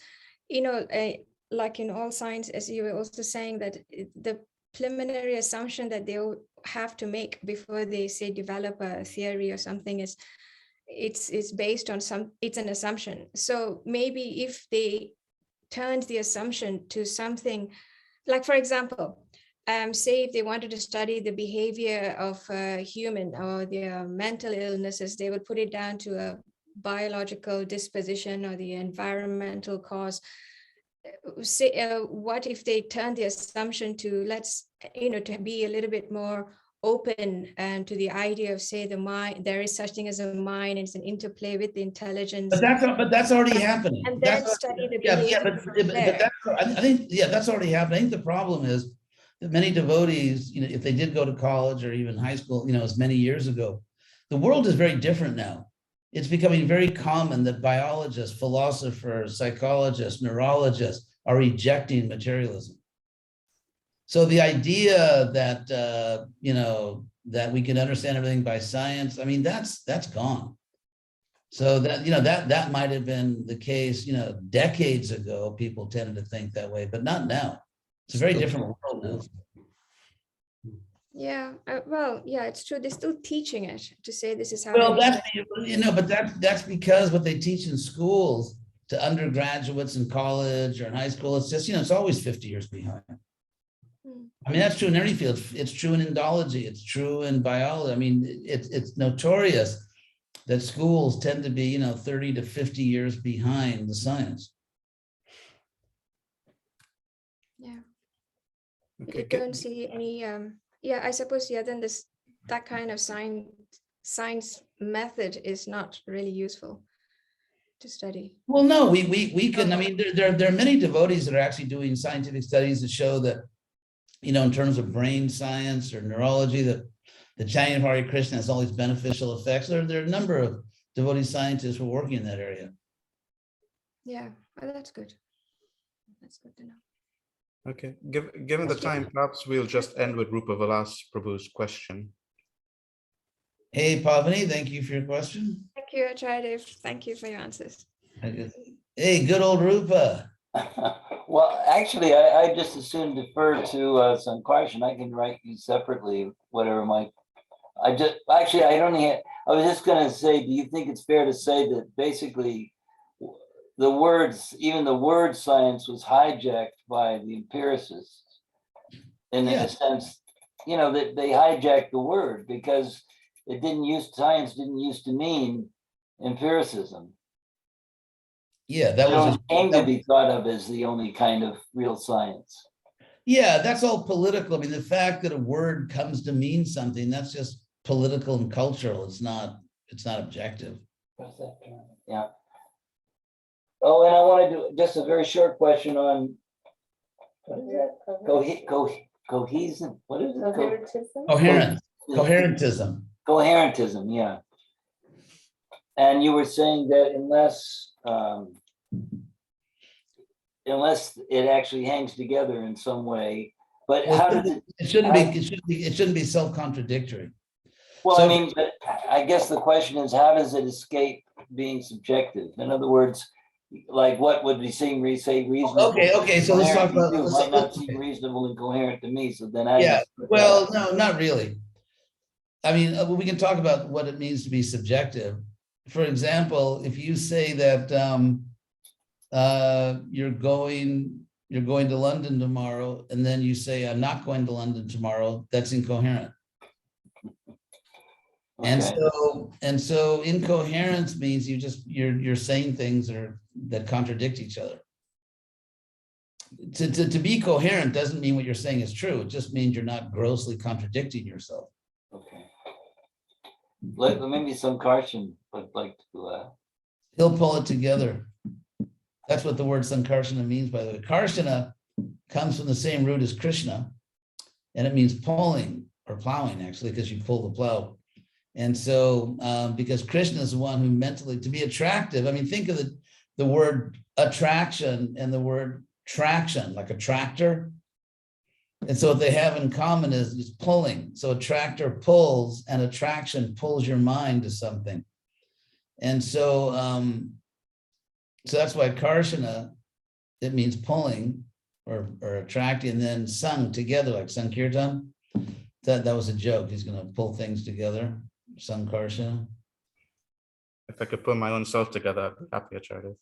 like in all science, as you were also saying, that the preliminary assumption that they have to make before they say develop a theory or something is it's based on it's an assumption. So maybe if they turned the assumption to something, like, for example, say if they wanted to study the behavior of a human or their mental illnesses, they would put it down to a biological disposition or the environmental cause. Say, what if they turn the assumption to, to be a little bit more open to the idea of, say, the mind, there is such thing as a mind, and it's an interplay with the intelligence. But that's already happening. And then study the yeah, behavior but, from but there. I think, yeah, that's already happening. I think the problem is that many devotees, you know, if they did go to college or even high school, you know, as many years ago, the world is very different now. It's becoming very common that biologists, philosophers, psychologists, neurologists are rejecting materialism. So the idea that, you know, that we can understand everything by science, I mean, that's gone. So that, you know, that might have been the case, you know, decades ago, people tended to think that way, but not now. It's a very different world now. Yeah, well, yeah, it's true. They're still teaching it to say this is how. Well, it is. that's, you know, but that's because what they teach in schools to undergraduates in college or in high school, it's just, you know, it's always 50 years behind. I mean, that's true in every field. It's true in Indology. It's true in biology. I mean, it's notorious that schools tend to be, you know, 30 to 50 years behind the science. Yeah. Okay, You don't see any, yeah, I suppose, yeah, then that kind of science method is not really useful to study. Well, no, we can, I mean, there are many devotees that are actually doing scientific studies that show that, you know, in terms of brain science or neurology, that the chanting of Hare Krishna has all these beneficial effects. There are a number of devotee scientists who are working in that area. Yeah, well, that's good. That's good to know. Okay, given the time, perhaps we'll just end with Rupa Vilas Prabhu's question. Hey, Pavani, thank you for your question. Thank you, Acharya. Thank you for your answers. Hey, good old Rupa. Well, actually, I just as soon defer to some question. I can write you separately, whatever my. I was just going to say, do you think it's fair to say that basically the words, even the word science, was hijacked by the empiricists, in a sense, you know, that they hijacked the word because science didn't used to mean empiricism. Yeah, that was came to be thought of as the only kind of real science. Yeah, that's all political. I mean, the fact that a word comes to mean something, that's just political and cultural. It's not objective. Yeah. Oh, and I want to do just a very short question on what is that? Cohesion. What is it? Coherentism. Coherentism, yeah. And you were saying that unless it actually hangs together in some way, but Well, how does it? It shouldn't be self-contradictory. Well, So, I mean, but I guess the question is, how does it escape being subjective? In other words, like what would we say reasonable? Okay. So let's talk about. Might not seem reasonable and coherent to me. So then Well, no, not really. I mean, we can talk about what it means to be subjective. For example, if you say that you're going to London tomorrow, and then you say I'm not going to London tomorrow, that's incoherent. Okay. And so incoherence means you're saying things that contradict each other. To be coherent doesn't mean what you're saying is true. It just means you're not grossly contradicting yourself. Okay. Maybe some Karshan would like to. He'll pull it together. That's what the word sankarshana means, by the way. Karshana comes from the same root as Krishna, and it means pulling or plowing, actually, because you pull the plow. And so, because Krishna is the one who mentally, to be attractive, I mean, think of the word attraction and the word traction, like a tractor. And so what they have in common is pulling. So a tractor pulls and attraction pulls your mind to something. And so, so that's why Karshana, it means pulling or attracting, and then sung together, like Sankirtan. That was a joke. He's going to pull things together. Sankarshana. If I could put my own self together, I'd be happy, Acharya.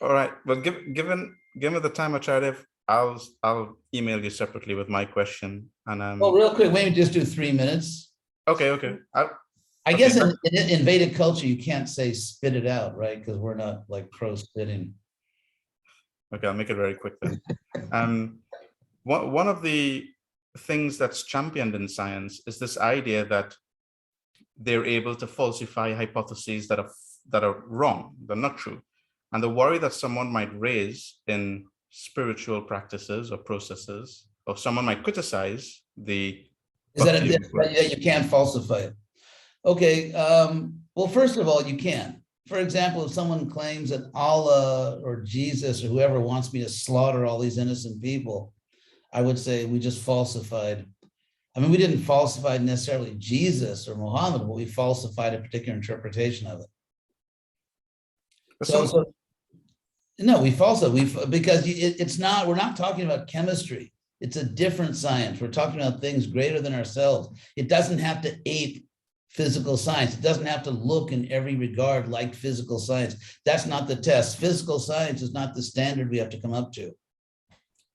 All right. Well, given the time, Acharya, I'll email you separately with my question. And real quick, wait, just do 3 minutes. Okay. I guess in Vedic culture, you can't say spit it out, right? Because we're not like pro spitting. Okay, I'll make it very quick then. One of the things that's championed in science is this idea that they're able to falsify hypotheses that are wrong, they're not true. And the worry that someone might raise in spiritual practices or processes, or someone might criticize the Is that you can't falsify it? Okay, well, first of all, you can. For example, if someone claims that Allah or Jesus or whoever wants me to slaughter all these innocent people, I would say we just falsified. I mean, we didn't falsify necessarily Jesus or Muhammad, but we falsified a particular interpretation of it. No, we falsified, because it's not, we're not talking about chemistry. It's a different science. We're talking about things greater than ourselves. It doesn't have to ape physical science. It doesn't have to look in every regard like physical science. That's not the test. Physical science is not the standard we have to come up to.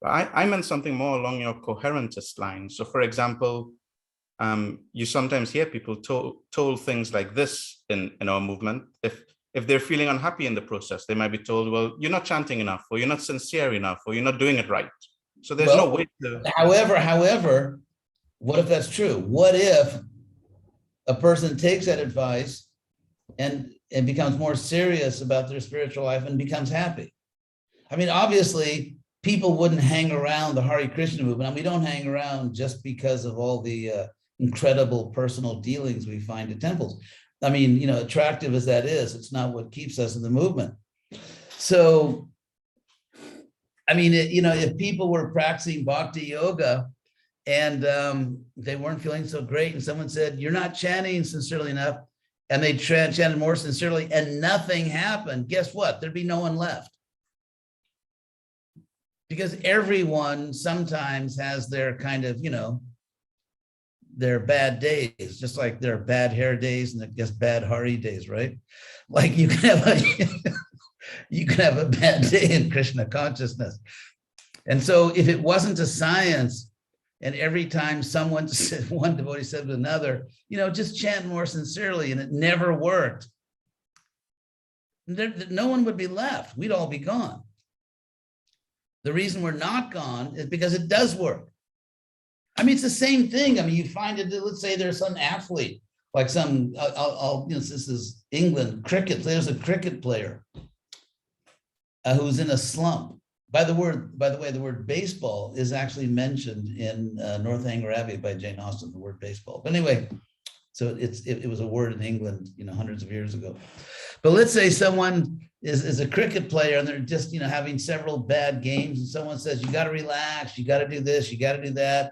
I meant something more along your coherentist line. So for example, you sometimes hear people told things like this in our movement. If they're feeling unhappy in the process, they might be told, well, you're not chanting enough, or you're not sincere enough, or you're not doing it right. So there's no way to... However, what if that's true? What if a person takes that advice and becomes more serious about their spiritual life and becomes happy? I mean, obviously, people wouldn't hang around the Hare Krishna movement, and we don't hang around just because of all the incredible personal dealings we find at temples. I mean, you know, attractive as that is, it's not what keeps us in the movement. So, I mean, you know, if people were practicing bhakti-yoga and they weren't feeling so great, and someone said, you're not chanting sincerely enough, and they chanted more sincerely and nothing happened, guess what? There'd be no one left. Because everyone sometimes has their kind of, you know, their bad days, just like there are bad hair days and I guess bad Hari days, right? Like you can have a bad day in Krishna consciousness. And so if it wasn't a science, and every time someone said, one devotee said to another, you know, just chant more sincerely, and it never worked, no one would be left. We'd all be gone. The reason we're not gone is because it does work. I mean, it's the same thing. I mean, you find it, let's say there's some athlete, like some, you know, this is England, cricket, there's a cricket player who's in a slump. By the way, the word baseball is actually mentioned in Northanger Abbey by Jane Austen, the word baseball. But anyway, so it was a word in England, you know, hundreds of years ago. But let's say someone is a cricket player and they're just, you know, having several bad games, and someone says, you got to relax, you got to do this, you got to do that,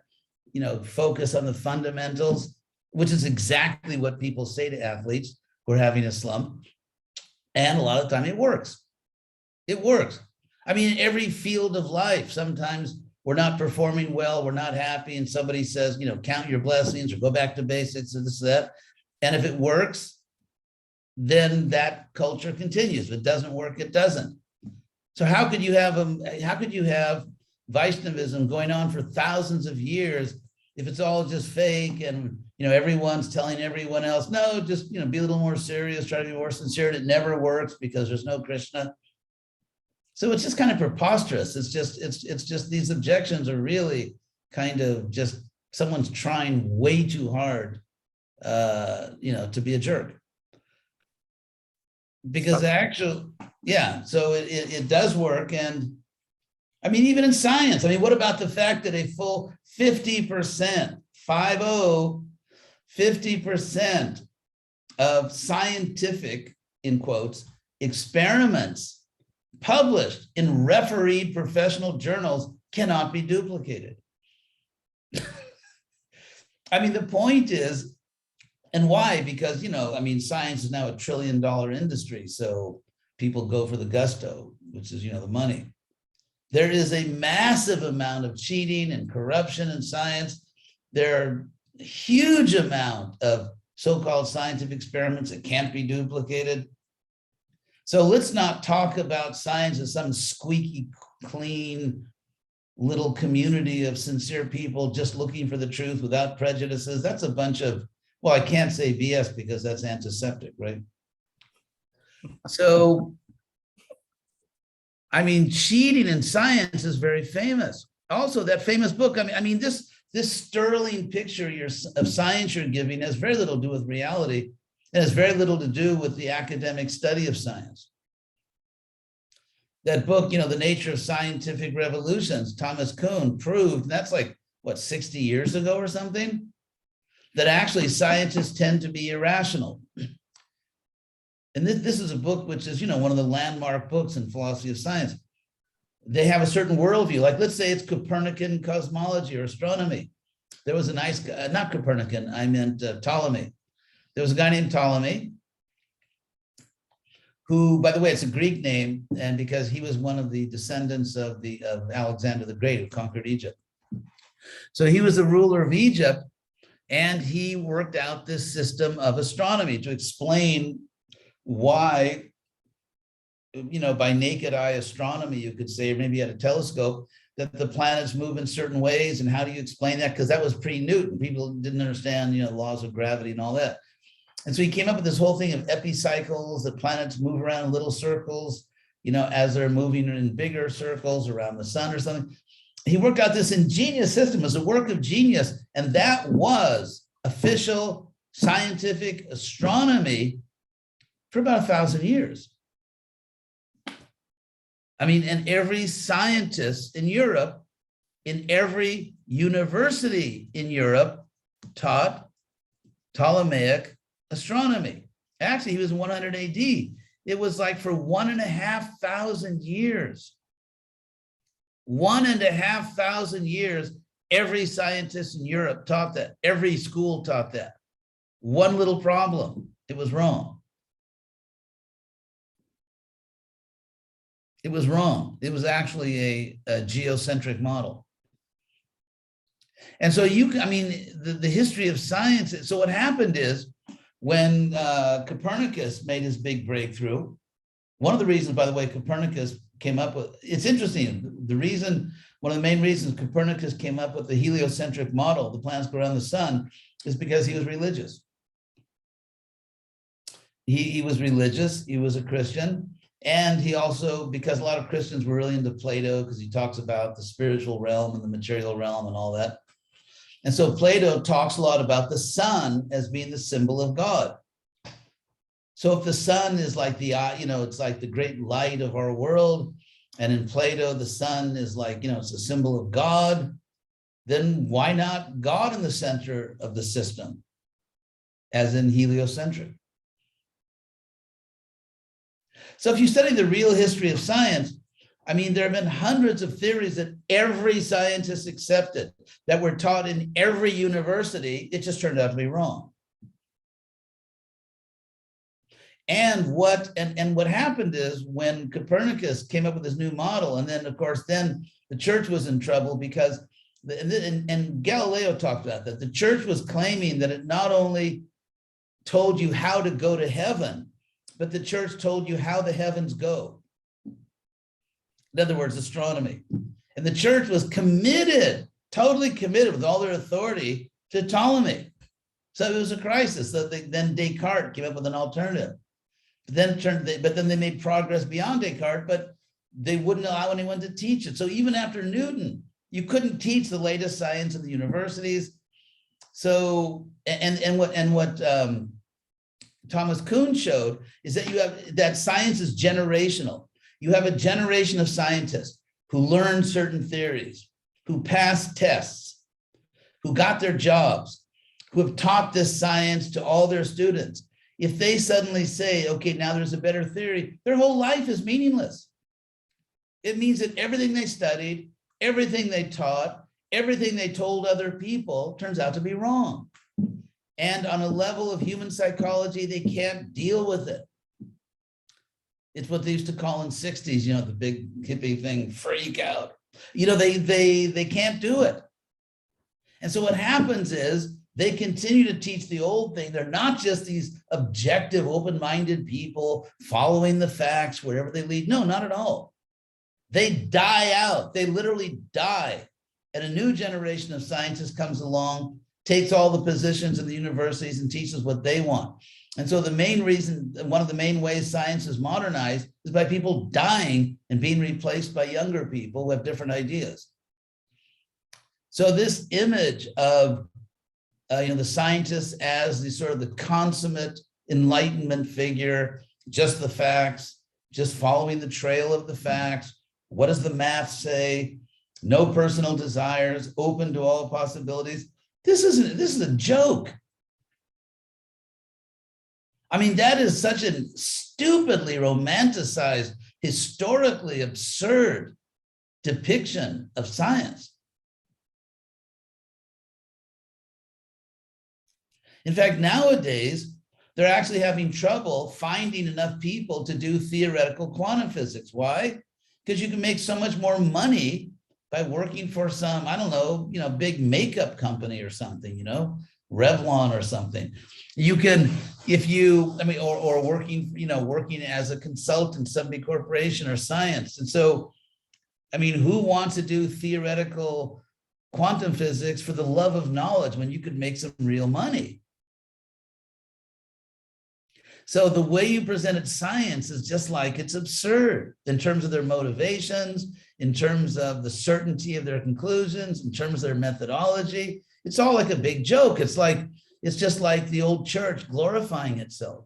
you know, focus on the fundamentals, which is exactly what people say to athletes who are having a slump. And a lot of the time it works. It works. I mean, in every field of life, sometimes we're not performing well, we're not happy, and somebody says, you know, count your blessings or go back to basics and this, that. And if it works, then that culture continues. If it doesn't work, it doesn't. So how could you have Vaishnavism going on for thousands of years if it's all just fake and, you know, everyone's telling everyone else, no, just, you know, be a little more serious, try to be more sincere, and it never works because there's no Krishna. So it's just kind of preposterous. It's just these objections are really kind of just someone's trying way too hard, you know, to be a jerk. Because actually, yeah, so it does work. And I mean, even in science, I mean, what about the fact that a full 50%, 50% of scientific, in quotes, experiments published in refereed professional journals cannot be duplicated? I mean, the point is, and why? Because, you know, I mean, science is now $1 trillion industry. So people go for the gusto, which is, you know, the money. There is a massive amount of cheating and corruption in science. There are a huge amount of so-called scientific experiments that can't be duplicated. So let's not talk about science as some squeaky clean little community of sincere people just looking for the truth without prejudices. That's a bunch of, well, I can't say BS because that's antiseptic, right? So, I mean, cheating in science is very famous. Also, that famous book, I mean, this this sterling picture of science you're giving has very little to do with reality. It has very little to do with the academic study of science. That book, The Nature of Scientific Revolutions, Thomas Kuhn proved, and that's like, what, 60 years ago or something, that actually scientists tend to be irrational. And this is a book which is, one of the landmark books in philosophy of science. They have a certain worldview, like let's say it's Copernican cosmology or astronomy. There was a nice guy, not Copernican, I meant Ptolemy. There was a guy named Ptolemy, who, by the way, it's a Greek name, and because he was one of the descendants of Alexander the Great, who conquered Egypt. So he was the ruler of Egypt, and he worked out this system of astronomy to explain why, by naked eye astronomy, you could say, or maybe at a telescope, that the planets move in certain ways. And how do you explain that? Because that was pre-Newton. People didn't understand, laws of gravity and all that. And so he came up with this whole thing of epicycles, that planets move around in little circles, as they're moving in bigger circles around the sun or something. He worked out this ingenious system as a work of genius. And that was official scientific astronomy for about 1,000 years. And every scientist in Europe, in every university in Europe, taught Ptolemaic astronomy. Actually, he was 100 AD. It was like for 1,500 years. 1,500 years, every scientist in Europe taught that. Every school taught that. One little problem, it was wrong. It was wrong. It was actually a geocentric model. And so the history of science, so what happened is when Copernicus made his big breakthrough, one of the reasons, by the way, Copernicus came up with, it's interesting, one of the main reasons Copernicus came up with the heliocentric model, the planets go around the sun, is because he was religious. He was religious, he was a Christian. And he also, because a lot of Christians were really into Plato, because he talks about the spiritual realm and the material realm and all that. And so Plato talks a lot about the sun as being the symbol of God. So if the sun is like it's like the great light of our world, and in Plato, the sun is like, it's a symbol of God, then why not God in the center of the system, as in heliocentric? So if you study the real history of science, there have been hundreds of theories that every scientist accepted, that were taught in every university. It just turned out to be wrong. And what happened is when Copernicus came up with this new model, and then of course, then the church was in trouble because, and Galileo talked about that, the church was claiming that it not only told you how to go to heaven, but the church told you how the heavens go. In other words, astronomy. And the church was committed, totally committed with all their authority to Ptolemy. So it was a crisis. So then Descartes came up with an alternative. But then they made progress beyond Descartes, but they wouldn't allow anyone to teach it. So even after Newton, you couldn't teach the latest science in the universities. So, and what Thomas Kuhn showed is that that science is generational. You have a generation of scientists who learned certain theories, who passed tests, who got their jobs, who have taught this science to all their students. If they suddenly say, okay, now there's a better theory, their whole life is meaningless. It means that everything they studied, everything they taught, everything they told other people turns out to be wrong. And on a level of human psychology, they can't deal with it. It's what they used to call in 60s, the big hippie thing, freak out. They can't do it. And so what happens is they continue to teach the old thing. They're not just these objective, open-minded people following the facts wherever they lead. No, not at all. They die out. They literally die. And a new generation of scientists comes along, takes all the positions in the universities and teaches what they want. And so the main reason, one of the main ways science is modernized is by people dying and being replaced by younger people who have different ideas. So this image of the scientist as the sort of the consummate enlightenment figure, just the facts, just following the trail of the facts. What does the math say? No personal desires, open to all possibilities. This is a joke. I mean, that is such a stupidly romanticized, historically absurd depiction of science. In fact, nowadays, they're actually having trouble finding enough people to do theoretical quantum physics. Why? Because you can make so much more money by working for some, I don't know, big makeup company or something, Revlon or something. You can, or working, working as a consultant, some big corporation or science. And so, who wants to do theoretical quantum physics for the love of knowledge when you could make some real money? So the way you presented science is just like, it's absurd in terms of their motivations, in terms of the certainty of their conclusions, in terms of their methodology. It's all like a big joke. It's just like the old church glorifying itself.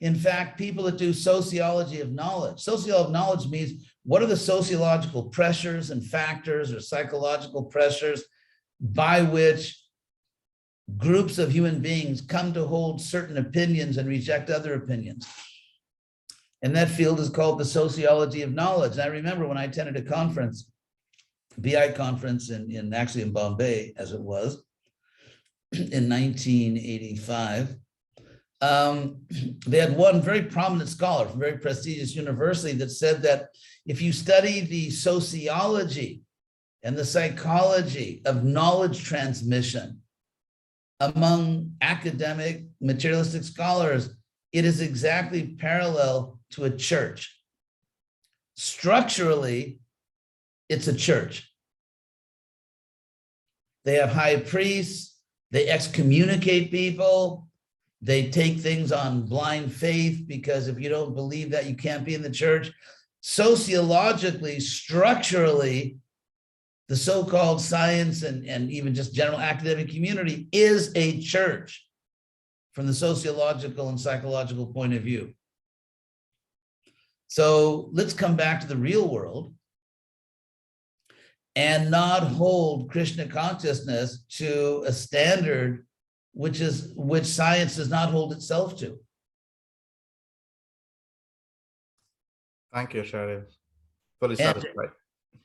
In fact, people that do sociology of knowledge means what are the sociological pressures and factors or psychological pressures by which groups of human beings come to hold certain opinions and reject other opinions. And that field is called the sociology of knowledge. And I remember when I attended a conference, BI conference actually in Bombay, as it was, in 1985. They had one very prominent scholar from a very prestigious university that said that if you study the sociology and the psychology of knowledge transmission among academic materialistic scholars, it is exactly parallel to a church. Structurally, it's a church. They have high priests, they excommunicate people, they take things on blind faith because if you don't believe that, you can't be in the church. Sociologically, structurally, the so-called science and even just general academic community is a church from the sociological and psychological point of view. So let's come back to the real world and not hold Krishna consciousness to a standard which science does not hold itself to. Thank you, Acharya. Fully satisfied.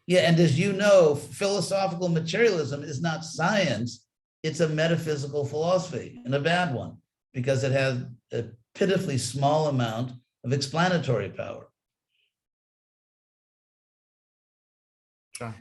Yeah, and as you know, philosophical materialism is not science, it's a metaphysical philosophy, and a bad one, because it has a pitifully small amount of explanatory power. Sure.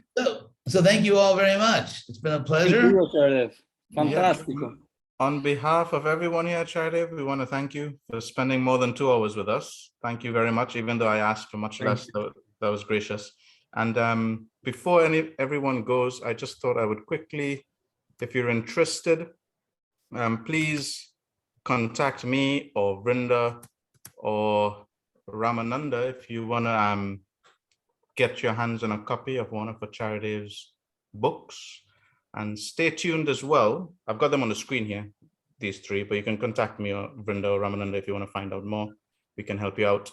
So thank you all very much. It's been a pleasure. Thank you, Acharya. Fantastico. On behalf of everyone here at Acharya, we want to thank you for spending more than 2 hours with us. Thank you very much, even though I asked for much less, that was gracious. And before everyone goes, I just thought I would quickly, if you're interested, please contact me or Vrinda or Ramananda if you want to get your hands on a copy of one of Acharyadev's books. And stay tuned as well. I've got them on the screen here, these 3, but you can contact me or Vrinda or Ramananda if you want to find out more. We can help you out.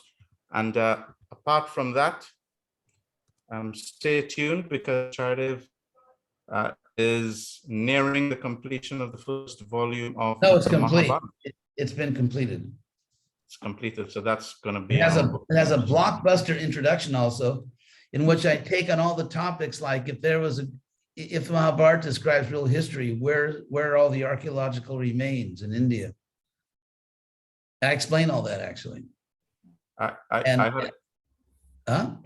And apart from that, stay tuned because Acharyadev is nearing the completion of the first volume of it's complete. Mahabharata. It's been completed. It's completed, so that's going to be. It has a blockbuster introduction also, in which I take on all the topics like if the Mahabharata describes real history, where are all the archaeological remains in India? I explain all that actually. I heard.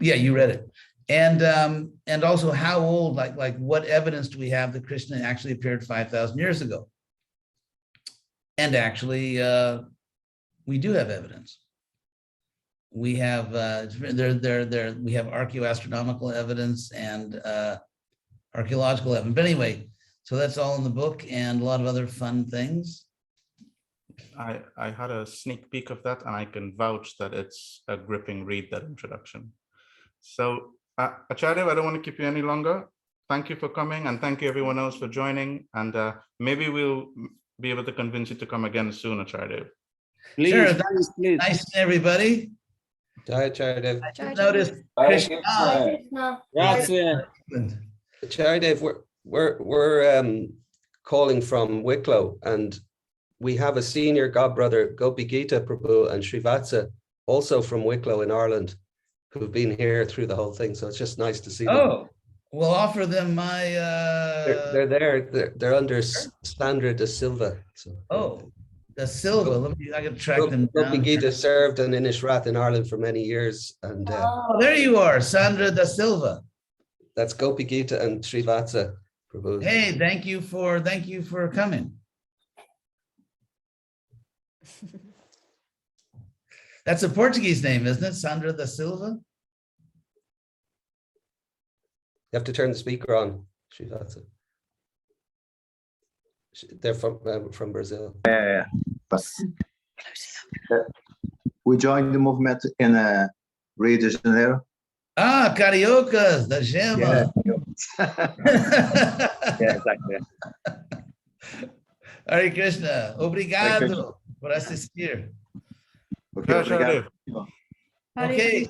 Yeah, you read it. And also how old, like what evidence do we have that Krishna actually appeared 5,000 years ago? And actually, we do have evidence. We have we have archaeoastronomical evidence and archaeological evidence. But anyway, so that's all in the book and a lot of other fun things. I had a sneak peek of that, and I can vouch that it's a gripping read, that introduction. So, Acharya, I don't want to keep you any longer. thank you for coming, and thank you everyone else for joining. And maybe we'll be able to convince you to come again soon, Acharya. Please, Sure, please, please. nice to everybody. Jai Charidev. Notice Hare Krishna. Krishna. Grazie. Charidev, we're calling from Wicklow, and we have a senior godbrother, Gopi Gita Prabhu and Srivatsa, also from Wicklow in Ireland, who've been here through the whole thing. So it's just nice to see them. Oh, we'll offer them my. They're there. They're under Sandra da Silva. So, Oh, da Silva. Let me. I can track them Gopi down. Gita served in Innisrath in Ireland for many years, and Oh, there you are, Sandra da Silva. that's Gopi Gita and Srivatsa Prabhu. Hey, thank you for coming. That's a Portuguese name, isn't it? Sandra da Silva. You have to turn the speaker on, Srivatsa. They're from Brazil. We joined the movement in Rio de Janeiro. Ah, Cariocas, da Gema. Yeah, exactly. Hare Krishna. Obrigado por assistir. Okay, obrigado. Okay.